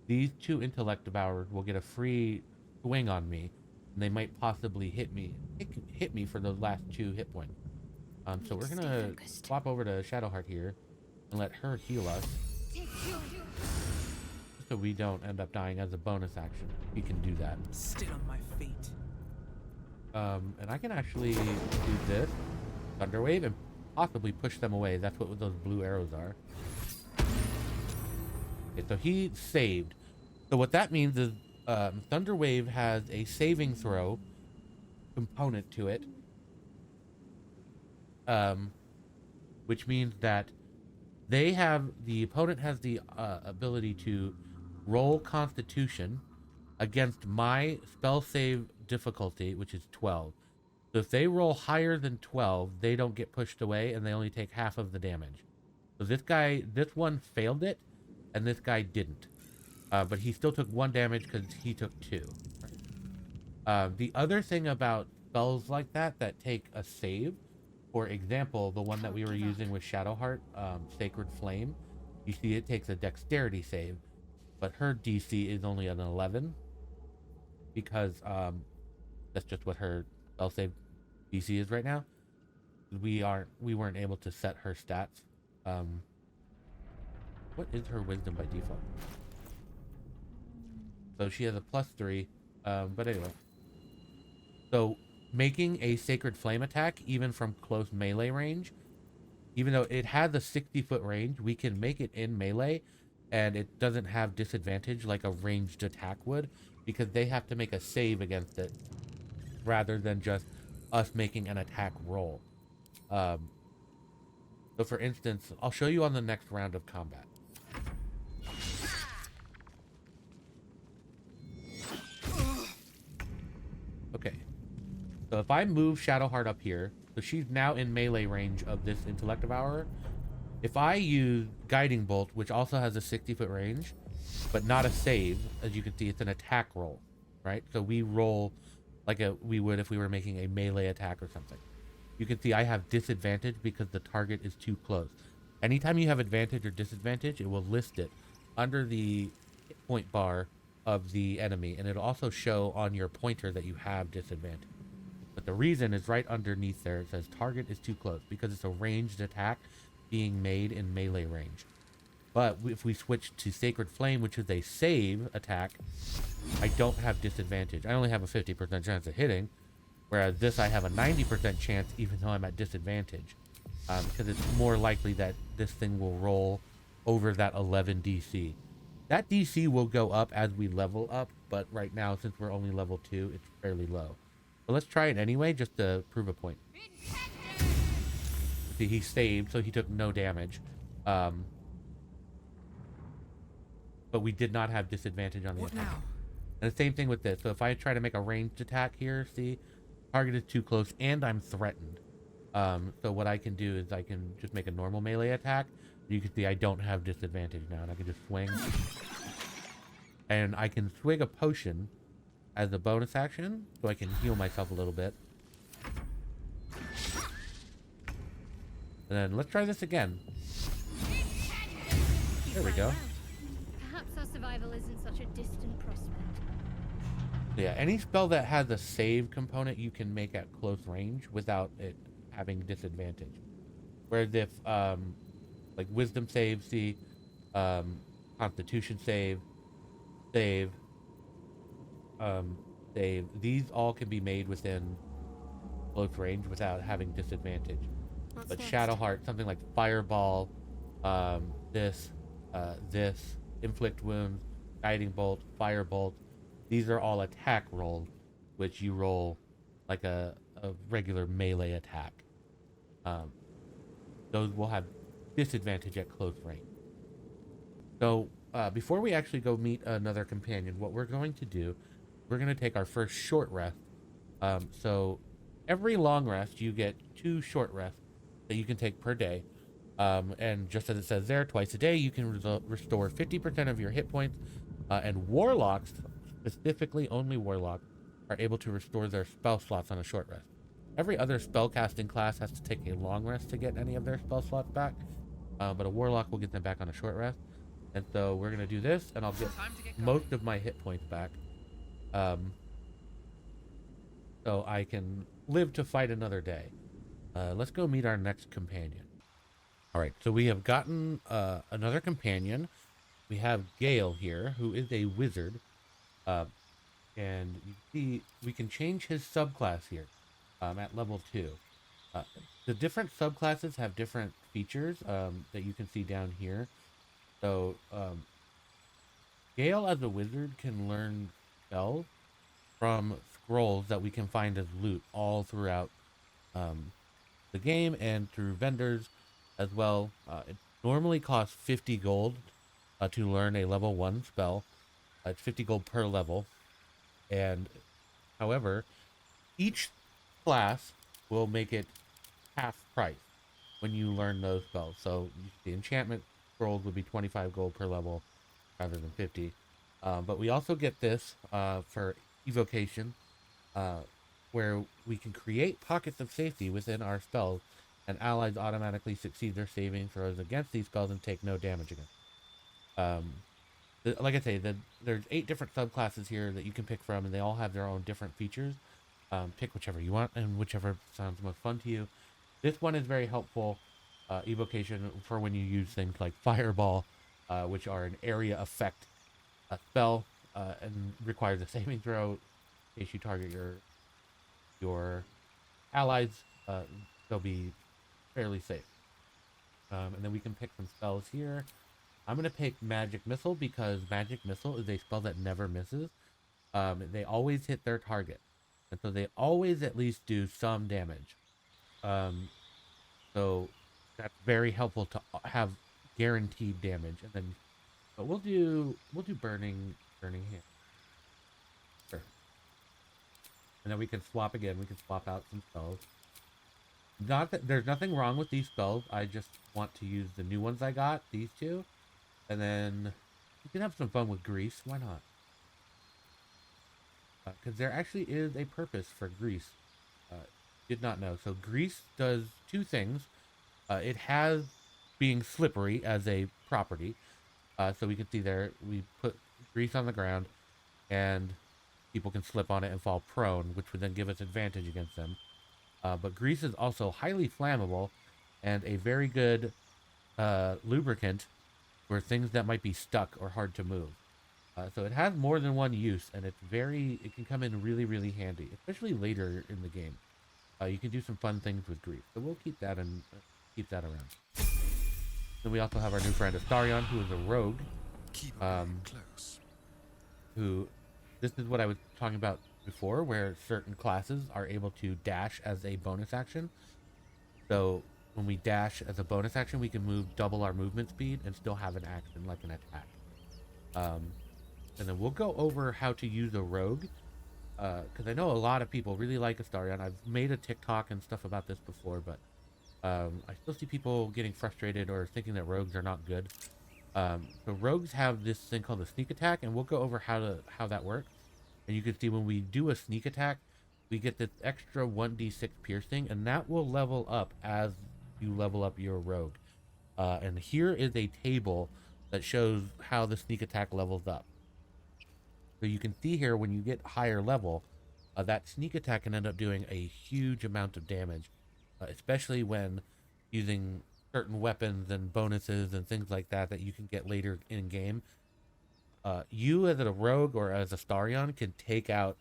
these two intellect devourers will get a free swing on me and they might possibly hit me. Hit me for those last 2 hit points. So we're gonna swap over to Shadowheart here and let her heal us, so we don't end up dying as a bonus action. We can do that. Still on my feet. And I can actually do this Thunderwave and possibly push them away. That's what those blue arrows are. Okay, so he saved. So what that means is Thunderwave has a saving throw component to it, which means that the opponent has the ability to roll Constitution against my spell save difficulty, which is 12. So if they roll higher than 12, they don't get pushed away and they only take half of the damage. So this one failed it, and this guy didn't. But he still took 1 damage because he took 2. The other thing about spells like that take a save, for example, the one that we were using with Shadowheart, Sacred Flame, you see it takes a dexterity save, but her DC is only an 11 because that's just what her spell save DC is right now. We weren't able to set her stats. What is her wisdom by default? So she has a +3, but anyway. So making a Sacred Flame attack, even from close melee range, even though it has a 60-foot range, we can make it in melee, and it doesn't have disadvantage like a ranged attack would, because they have to make a save against it, rather than just us making an attack roll. So for instance, I'll show you on the next round of combat. Okay, so if I move Shadowheart up here, so she's now in melee range of this Intellect Devourer. If I use Guiding Bolt, which also has a 60-foot range, but not a save, as you can see, it's an attack roll, right? So we roll like we would if we were making a melee attack or something. You can see I have disadvantage because the target is too close. Anytime you have advantage or disadvantage, it will list it under the hit point bar of the enemy, and it'll also show on your pointer that you have disadvantage. But the reason is right underneath there. It says target is too close because it's a ranged attack being made in melee range. But if we switch to Sacred Flame, which is a save attack, I don't have disadvantage. I only have a 50% chance of hitting, whereas this I have a 90% chance even though I'm at disadvantage, because it's more likely that this thing will roll over that 11 DC. That DC will go up as we level up, but right now, since we're only level 2, it's fairly low. But let's try it anyway, just to prove a point. See, he saved, so he took no damage. But we did not have disadvantage on the attack. Now? And the same thing with this. So if I try to make a ranged attack here, see, target is too close, and I'm threatened. So what I can do is I can just make a normal melee attack. You can see I don't have disadvantage now, and I can just swing. And I can swig a potion as a bonus action, so I can heal myself a little bit. And then let's try this again. There we go. Perhaps our survival isn't such a distant prospect. Yeah, any spell that has a save component you can make at close range without it having disadvantage. Whereas if like wisdom save, see, constitution save, save, these all can be made within close range without having disadvantage. But Shadowheart, something like Fireball, this, Inflict Wounds, Guiding Bolt, Firebolt, these are all attack rolls, which you roll like a regular melee attack. Those will have disadvantage at close range. So before we actually go meet another companion, what we're going to do, we're going to take our first short rest. So every long rest, you get 2 short rests that you can take per day. And just as it says there, twice a day, you can restore 50% of your hit points. And warlocks, specifically only warlocks, are able to restore their spell slots on a short rest. Every other spellcasting class has to take a long rest to get any of their spell slots back. But a warlock will get them back on a short rest. And so we're going to do this, and I'll get most of my hit points back. so I can live to fight another day. Let's go meet our next companion. All right, so we have gotten another companion. We have Gale here, who is a wizard. And you see, we can change his subclass here at level 2. The different subclasses have different features that you can see down here. So, Gale as a wizard can learn spells from scrolls that we can find as loot all throughout the game and through vendors as well. It normally costs 50 gold to learn a level 1 spell. It's 50 gold per level. And however, each class will make it half price when you learn those spells. So the enchantment scrolls would be 25 gold per level rather than 50. But we also get this for evocation, where we can create pockets of safety within our spells, and allies automatically succeed their saving throws against these spells and take no damage against. Like I say, there's 8 different subclasses here that you can pick from, and they all have their own different features. Pick whichever you want and whichever sounds most fun to you. This one is very helpful, evocation, for when you use things like Fireball, which are an area effect spell and requires a saving throw. In case you target your allies, they'll be fairly safe. And then we can pick some spells here. I'm going to pick Magic Missile because Magic Missile is a spell that never misses. They always hit their target. And so they always at least do some damage. So that's very helpful to have guaranteed damage. And then, but we'll do Burning Hand. Sure. And then we can swap again. We can swap out some spells. Not that there's nothing wrong with these spells. I just want to use the new ones I got, these two. And then you can have some fun with Grease. Why not? Because there actually is a purpose for Grease. Did not know. So Grease does 2 things. It has being slippery as a property. So we can see there, we put Grease on the ground, and people can slip on it and fall prone, which would then give us advantage against them. But Grease is also highly flammable and a very good lubricant for things that might be stuck or hard to move. So it has more than one use, and it can come in really, really handy, especially later in the game. You can do some fun things with Grease, so we'll keep that around. Then we also have our new friend Astarion, who is a rogue. Keep close. This is what I was talking about before, where certain classes are able to dash as a bonus action. So when we dash as a bonus action, we can move double our movement speed and still have an action like an attack. And then we'll go over how to use a rogue, because I know a lot of people really like Astarion. I've made a TikTok and stuff about this before, but I still see people getting frustrated or thinking that rogues are not good. So rogues have this thing called a sneak attack, and we'll go over how that works. And you can see when we do a sneak attack, we get this extra 1d6 piercing, and that will level up as you level up your rogue. And here is a table that shows how the sneak attack levels up. So you can see here when you get higher level, that sneak attack can end up doing a huge amount of damage, especially when using certain weapons and bonuses and things like that you can get later in game. You as a rogue or as a Astarion can take out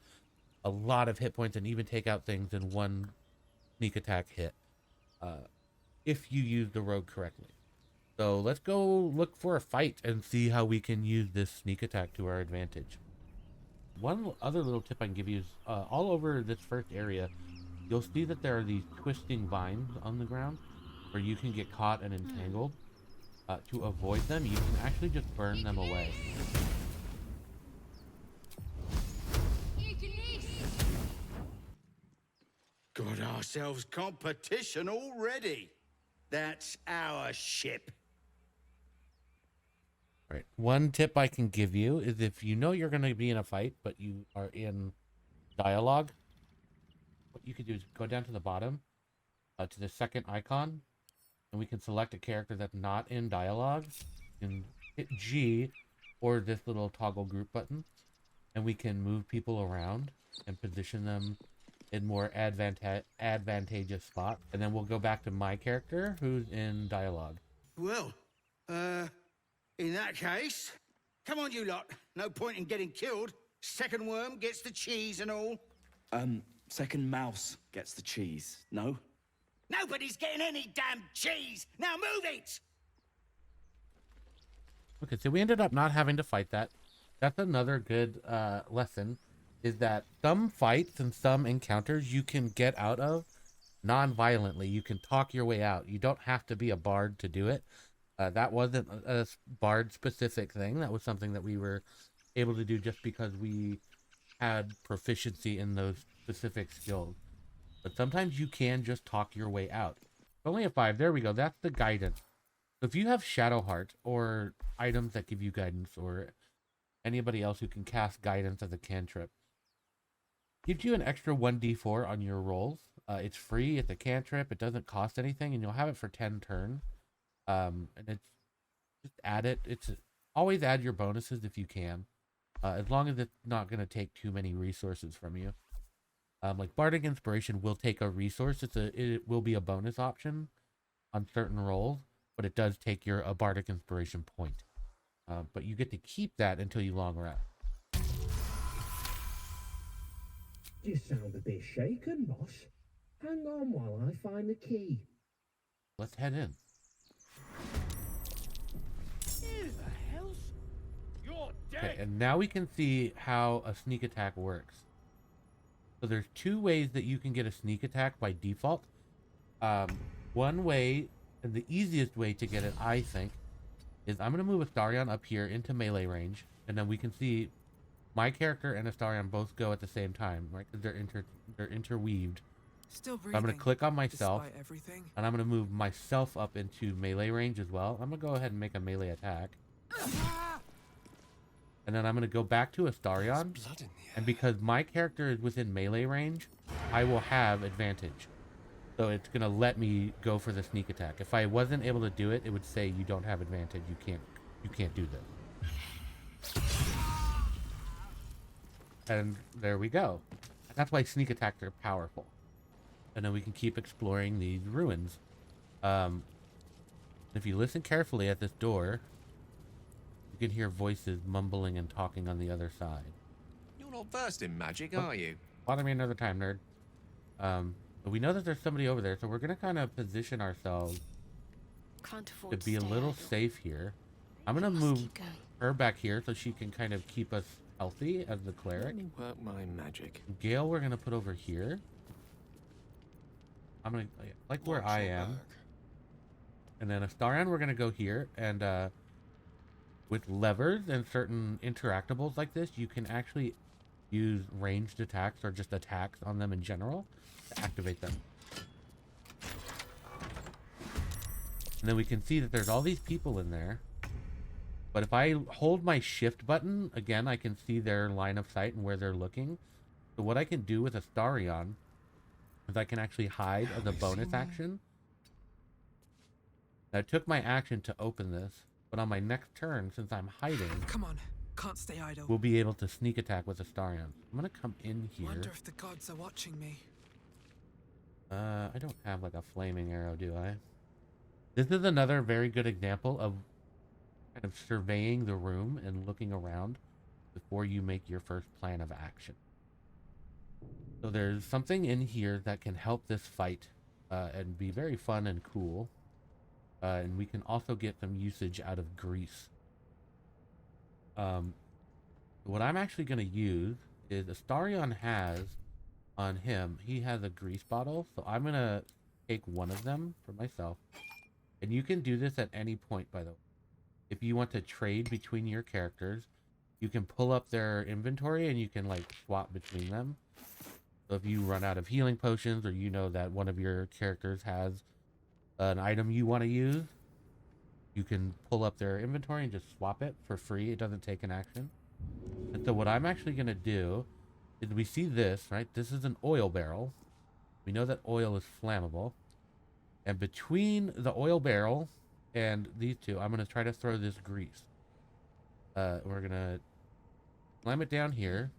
a lot of hit points and even take out things in one sneak attack hit if you use the rogue correctly. So let's go look for a fight and see how we can use this sneak attack to our advantage. One other little tip I can give you is all over this first area, you'll see that there are these twisting vines on the ground where you can get caught and entangled. To avoid them, you can actually just burn them away. Got ourselves competition already. That's our ship. All right. One tip I can give you is if you know you're going to be in a fight, but you are in dialogue, what you can do is go down to the bottom to the second icon, and we can select a character that's not in dialogue. And hit G or this little toggle group button, and we can move people around and position them in more advantageous spots. And then we'll go back to my character, who's in dialogue. Well, in that case, come on, you lot. No point in getting killed. Second worm gets the cheese and all. Second mouse gets the cheese, no? Nobody's getting any damn cheese. Now move it! Okay, so we ended up not having to fight that. That's another good lesson, is that some fights and some encounters you can get out of non-violently. You can talk your way out. You don't have to be a bard to do it. That wasn't a bard-specific thing. That was something that we were able to do just because we had proficiency in those specific skills. But sometimes you can just talk your way out. Only a 5. There we go. That's the guidance. So if you have Shadow Heart or items that give you guidance, or anybody else who can cast guidance as a cantrip, gives you an extra 1d4 on your rolls. It's free. It's a cantrip. It doesn't cost anything, and you'll have it for 10 turns. And it's just add it. It's always add your bonuses if you can, as long as it's not going to take too many resources from you. Like Bardic Inspiration will take a resource. It will be a bonus option on certain rolls, but it does take a Bardic Inspiration point. But you get to keep that until you long rest. You sound a bit shaken, boss. Hang on while I find the key. Let's head in. Okay, and now we can see how a sneak attack works. So there's 2 ways that you can get a sneak attack by default. One way, and the easiest way to get it, I think, is I'm going to move Astarion up here into melee range, and then we can see my character and Astarion both go at the same time, right? Because they're interweaved. Still breathing. So I'm going to click on myself, despite everything. and I'm going to move myself up into melee range as well. I'm going to go ahead and make a melee attack. And then I'm going to go back to Astarion, Blood in the air. and because my character is within melee range, I will have advantage. So it's going to let me go for the sneak attack. If I wasn't able to do it, it would say you don't have advantage. You can't do this. And there we go. That's why sneak attacks are powerful. And then we can keep exploring these ruins. If you listen carefully at this door, you can hear voices mumbling and talking on the other side. You're not versed in magic, are you? Bother me another time, nerd. But we know that there's somebody over there, so we're gonna kind of position ourselves Can't afford to be a stay little idle. safe here. I'm gonna Must move keep going. her back here so she can kind of keep us healthy as the cleric. Let me work my magic. Gale we're gonna put over here. I'm gonna like where I am. And then Astarion we're gonna go here, and with levers and certain interactables like this, you can actually use ranged attacks or just attacks on them in general to activate them. And then we can see that there's all these people in there. But if I hold my shift button, again, I can see their line of sight and where they're looking. So what I can do with Astarion is I can actually hide as a bonus action. Now, it took my action to open this, but on my next turn, since I'm hiding, Come on, can't stay idle. we'll be able to sneak attack with Astarion. I'm gonna come in here. Wonder if the gods are watching me. I don't have like a flaming arrow, do I? This is another very good example of kind of surveying the room and looking around before you make your first plan of action. So there's something in here that can help this fight and be very fun and cool. And we can also get some usage out of grease. What I'm actually going to use is Astarion has on him, he has a grease bottle. So I'm going to take one of them for myself. And you can do this at any point, by the way. If you want to trade between your characters, you can pull up their inventory and you can like swap between them. So if you run out of healing potions, or you know that one of your characters has an item you want to use, you can pull up their inventory and just swap it for free. It doesn't take an action. And so what I'm actually going to do is, we see this, right? This is an oil barrel. We know that oil is flammable. And between the oil barrel and these two, I'm going to try to throw this grease. We're going to slam it down here.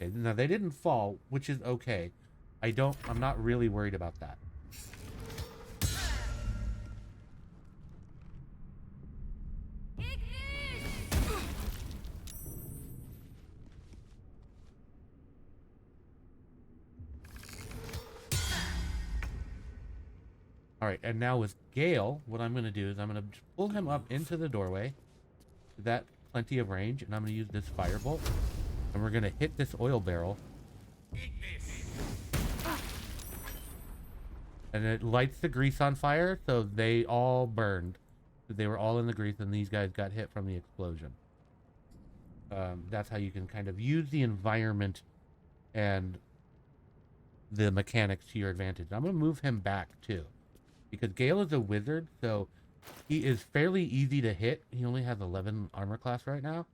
Okay, now they didn't fall, which is okay. I'm not really worried about that. All right, and now with Gale, what I'm going to do is I'm going to pull him up into the doorway. That plenty of range, and I'm going to use this firebolt, and we're going to hit this oil barrel. And it lights the grease on fire, so they all burned. They were all in the grease, and these guys got hit from the explosion. That's how you can kind of use the environment and the mechanics to your advantage. I'm going to move him back, too. Because Gale is a wizard, so he is fairly easy to hit. He only has 11 armor class right now.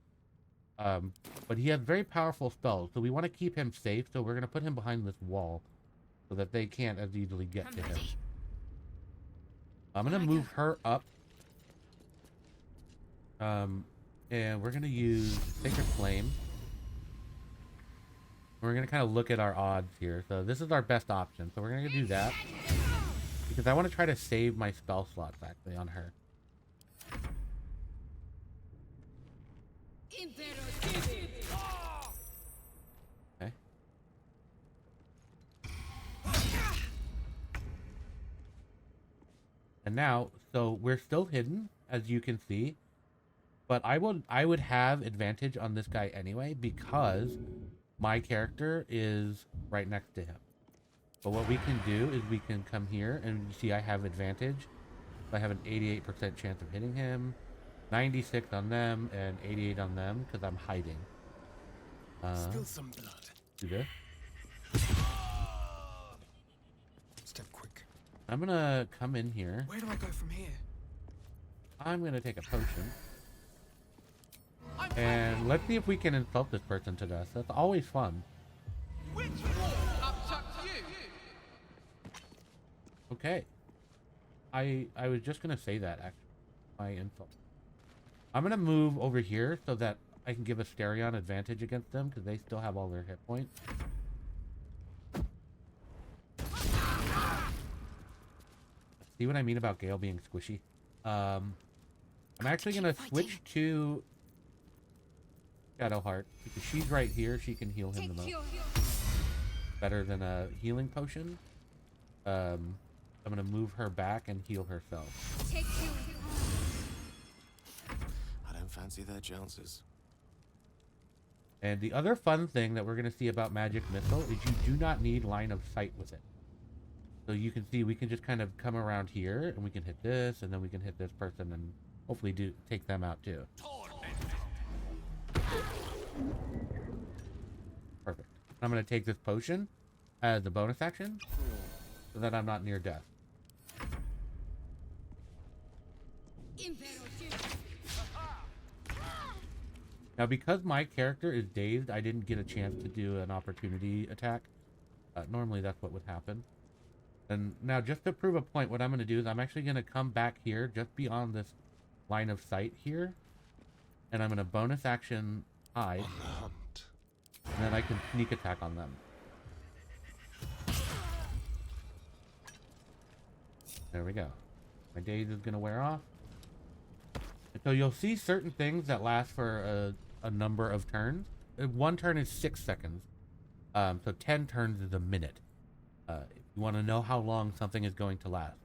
But he has very powerful spells, so we want to keep him safe, so we're going to put him behind this wall so that they can't as easily get to him. I'm going to move her up. And we're going to use Sacred Flame. We're going to kind of look at our odds here. So this is our best option, so we're going to do that. Because I want to try to save my spell slots, actually, on her. Okay. And now, so we're still hidden, as you can see. But I would have advantage on this guy anyway, because my character is right next to him. But what we can do is we can come here, and you see I have advantage. I have an 88% chance of hitting him, 96 on them, and 88 on them, because I'm hiding. Spill some blood. Do this. Step quick. I'm going to come in here. Where do I go from here? I'm going to take a potion. And let's see if we can insult this person to death. That's always fun. Okay. I was just going to say that, actually. My insult. I'm going to move over here so that I can give Asterion advantage against them, because they still have all their hit points. See what I mean about Gale being squishy? I'm actually going to switch to Shadowheart, because she's right here. She can heal him the most. Better than a healing potion. I'm going to move her back and heal herself. I don't fancy their chances. And the other fun thing that we're going to see about Magic Missile is you do not need line of sight with it. So you can see we can just kind of come around here, and we can hit this, and then we can hit this person, and hopefully take them out too. Perfect. I'm going to take this potion as a bonus action so that I'm not near death. Now, because my character is dazed, I didn't get a chance to do an opportunity attack. Normally, that's what would happen. And now, just to prove a point, what I'm going to do is I'm actually going to come back here, just beyond this line of sight here. And I'm going to bonus action hide. And then I can sneak attack on them. There we go. My daze is going to wear off. And so you'll see certain things that last for a number of turns. One turn is 6 seconds. So 10 turns is a minute. If you want to know how long something is going to last.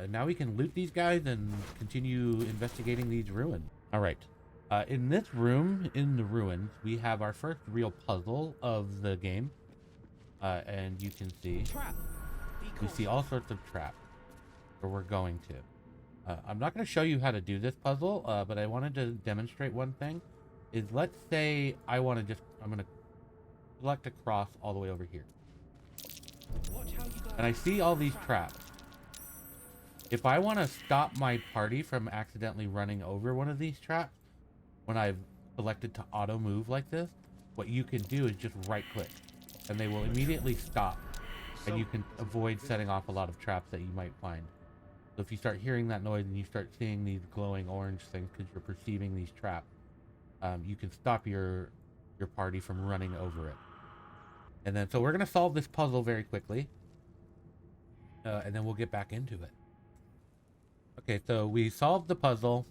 Now we can loot these guys and continue investigating these ruins. All right. In this room, in the ruins, we have our first real puzzle of the game. And you can see... We see all sorts of traps where we're going to. I'm not going to show you how to do this puzzle, but I wanted to demonstrate one thing. Is let's say I want to just... I'm going to select a cross all the way over here. And I see all these traps. If I want to stop my party from accidentally running over one of these traps, when I've selected to auto move like this, what you can do is just right click and they will immediately stop, and you can avoid setting off a lot of traps that you might find. So if you start hearing that noise and you start seeing these glowing orange things because you're perceiving these traps, you can stop your your party from running over it. And then, so we're going to solve this puzzle very quickly. And then we'll get back into it. Okay, so we solved the puzzle,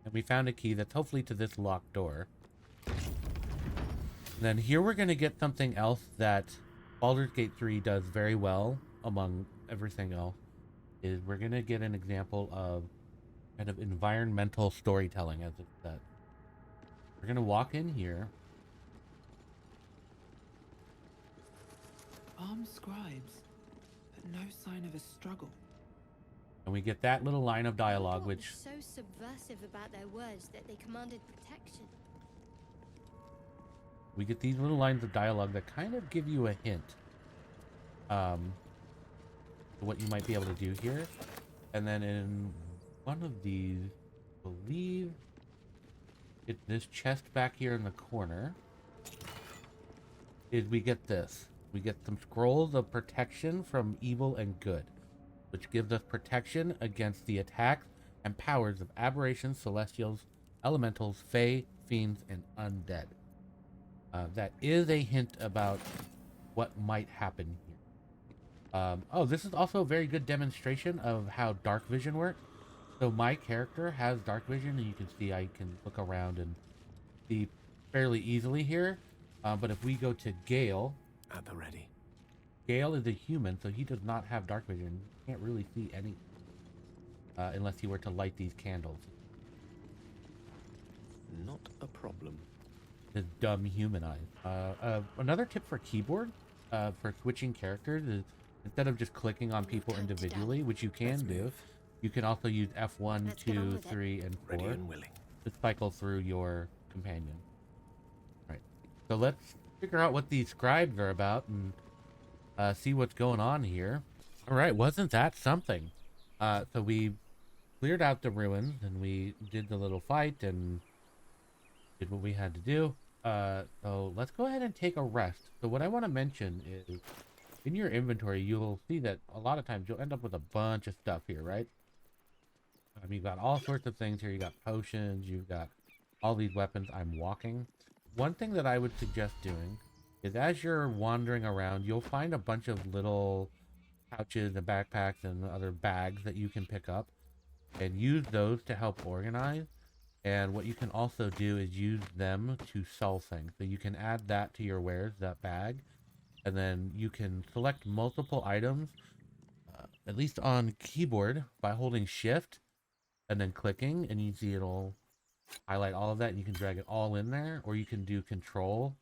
and we found a key that's hopefully to this locked door. And then here we're going to get something else that Baldur's Gate 3 does very well among everything else, is we're going to get an example of kind of environmental storytelling, as it said. We're going to walk in here. Armed scribes, but no sign of a struggle. And we get that little line of dialogue, Baldur which was so subversive about their words that they commanded protection. we get these little lines of dialogue that kind of give you a hint to what you might be able to do here. And then in one of these, I believe it's this chest back here in the corner, is we get this. We get some scrolls of protection from evil and good, which gives us protection against the attacks and powers of aberrations, celestials, elementals, fae, fiends, and undead. That is a hint about what might happen here. Oh, this is also a very good demonstration of how Darkvision works. So my character has Darkvision, and you can see I can look around and see fairly easily here. But if we go to Gale, At the ready. Gale is a human, so he does not have Darkvision. He can't really see anything unless he were to light these candles. Not a problem. His dumb human eyes. Another tip for keyboard for switching characters is instead of just clicking on people individually, which you can do, you can also use F1, Let's get on 2, with it. 3, and 4 Ready and willing. to cycle through your companion. Right. So let's figure out what these scribes are about and see what's going on here. All right, wasn't that something? So we cleared out the ruins and we did the little fight and did what we had to do. So let's go ahead and take a rest. So what I want to mention is in your inventory, you'll see that a lot of times you'll end up with a bunch of stuff here, right? You've got all sorts of things here. You got potions, you've got all these weapons. I'm walking. One thing that I would suggest doing is as you're wandering around, you'll find a bunch of little pouches and backpacks and other bags that you can pick up and use those to help organize. And what you can also do is use them to sell things. So you can add that to your wares, that bag, and then you can select multiple items, at least on keyboard, by holding shift and then clicking, and you see it'll highlight all of that and you can drag it all in there, or you can do control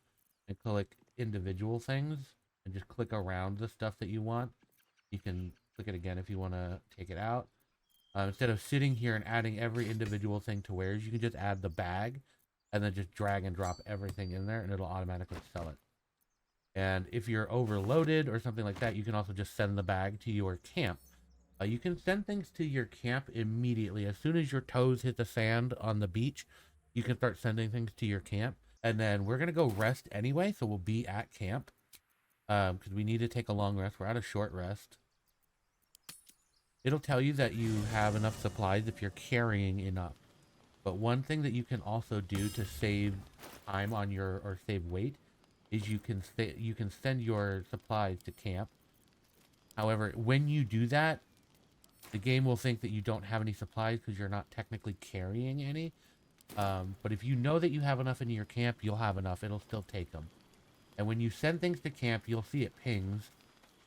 and click individual things and just click around the stuff that you want. You can click it again if you want to take it out. Instead of sitting here and adding every individual thing to wares, you can just add the bag and then just drag and drop everything in there and it'll automatically sell it. And if you're overloaded or something like that, you can also just send the bag to your camp. You can send things to your camp immediately. As soon as your toes hit the sand on the beach, you can start sending things to your camp. And then we're going to go rest anyway, so we'll be at camp. Because we need to take a long rest. We're at a short rest. It'll tell you that you have enough supplies if you're carrying enough. But one thing that you can also do to save time on your, or save weight, is you can send your supplies to camp. However, when you do that, the game will think that you don't have any supplies because you're not technically carrying any. But if you know that you have enough in your camp, you'll have enough. It'll still take them. And when you send things to camp, you'll see it pings.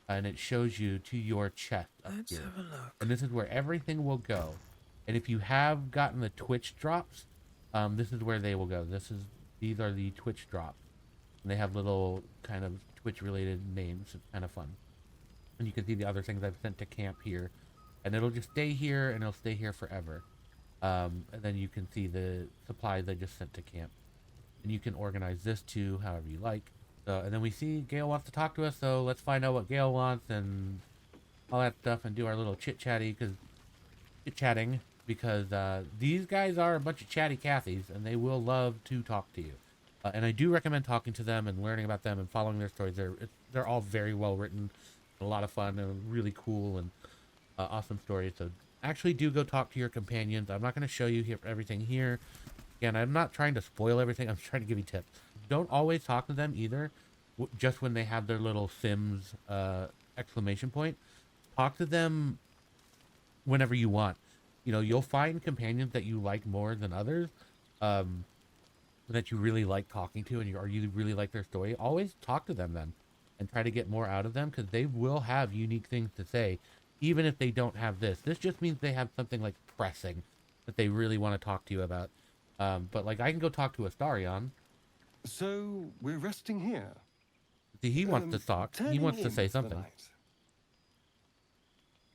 And it shows you to your chest up Let's here. have a look. And this is where everything will go. And if you have gotten the Twitch drops, this is where they will go. These are the Twitch drops. And they have little kind of Twitch related names. It's kind of fun. And you can see the other things I've sent to camp here. And it'll just stay here and it'll stay here forever. And then you can see the supplies I just sent to camp. And you can organize this too, however you like. And then we see Gale wants to talk to us, so let's find out what Gale wants and all that stuff and do our little chit-chatting because these guys are a bunch of chatty Cathys and they will love to talk to you. And I do recommend talking to them and learning about them and following their stories. They're all very well written, a lot of fun and really cool and awesome stories. So actually do go talk to your companions. I'm not going to show you everything here. Again, I'm not trying to spoil everything. I'm trying to give you tips. don't always talk to them either. Just when they have their little Sims exclamation point, talk to them whenever you want. You know, you'll find companions that you like more than others, that you really like talking to, and you really like their story. Always talk to them then, and try to get more out of them, because they will have unique things to say, even if they don't have this. This just means they have something like pressing that they really want to talk to you about. But like, I can go talk to Astarion. So we're resting here. See, he wants to talk. He wants to say turning in for the something. night.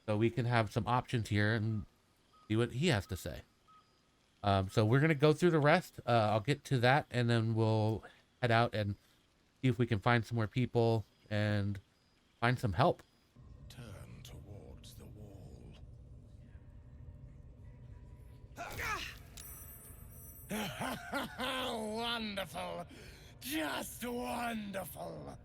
So we can have some options here and see what he has to say. So we're going to go through the rest. I'll get to that, and then we'll head out and see if we can find some more people and find some help. Turn towards the wall. Wonderful. Just wonderful.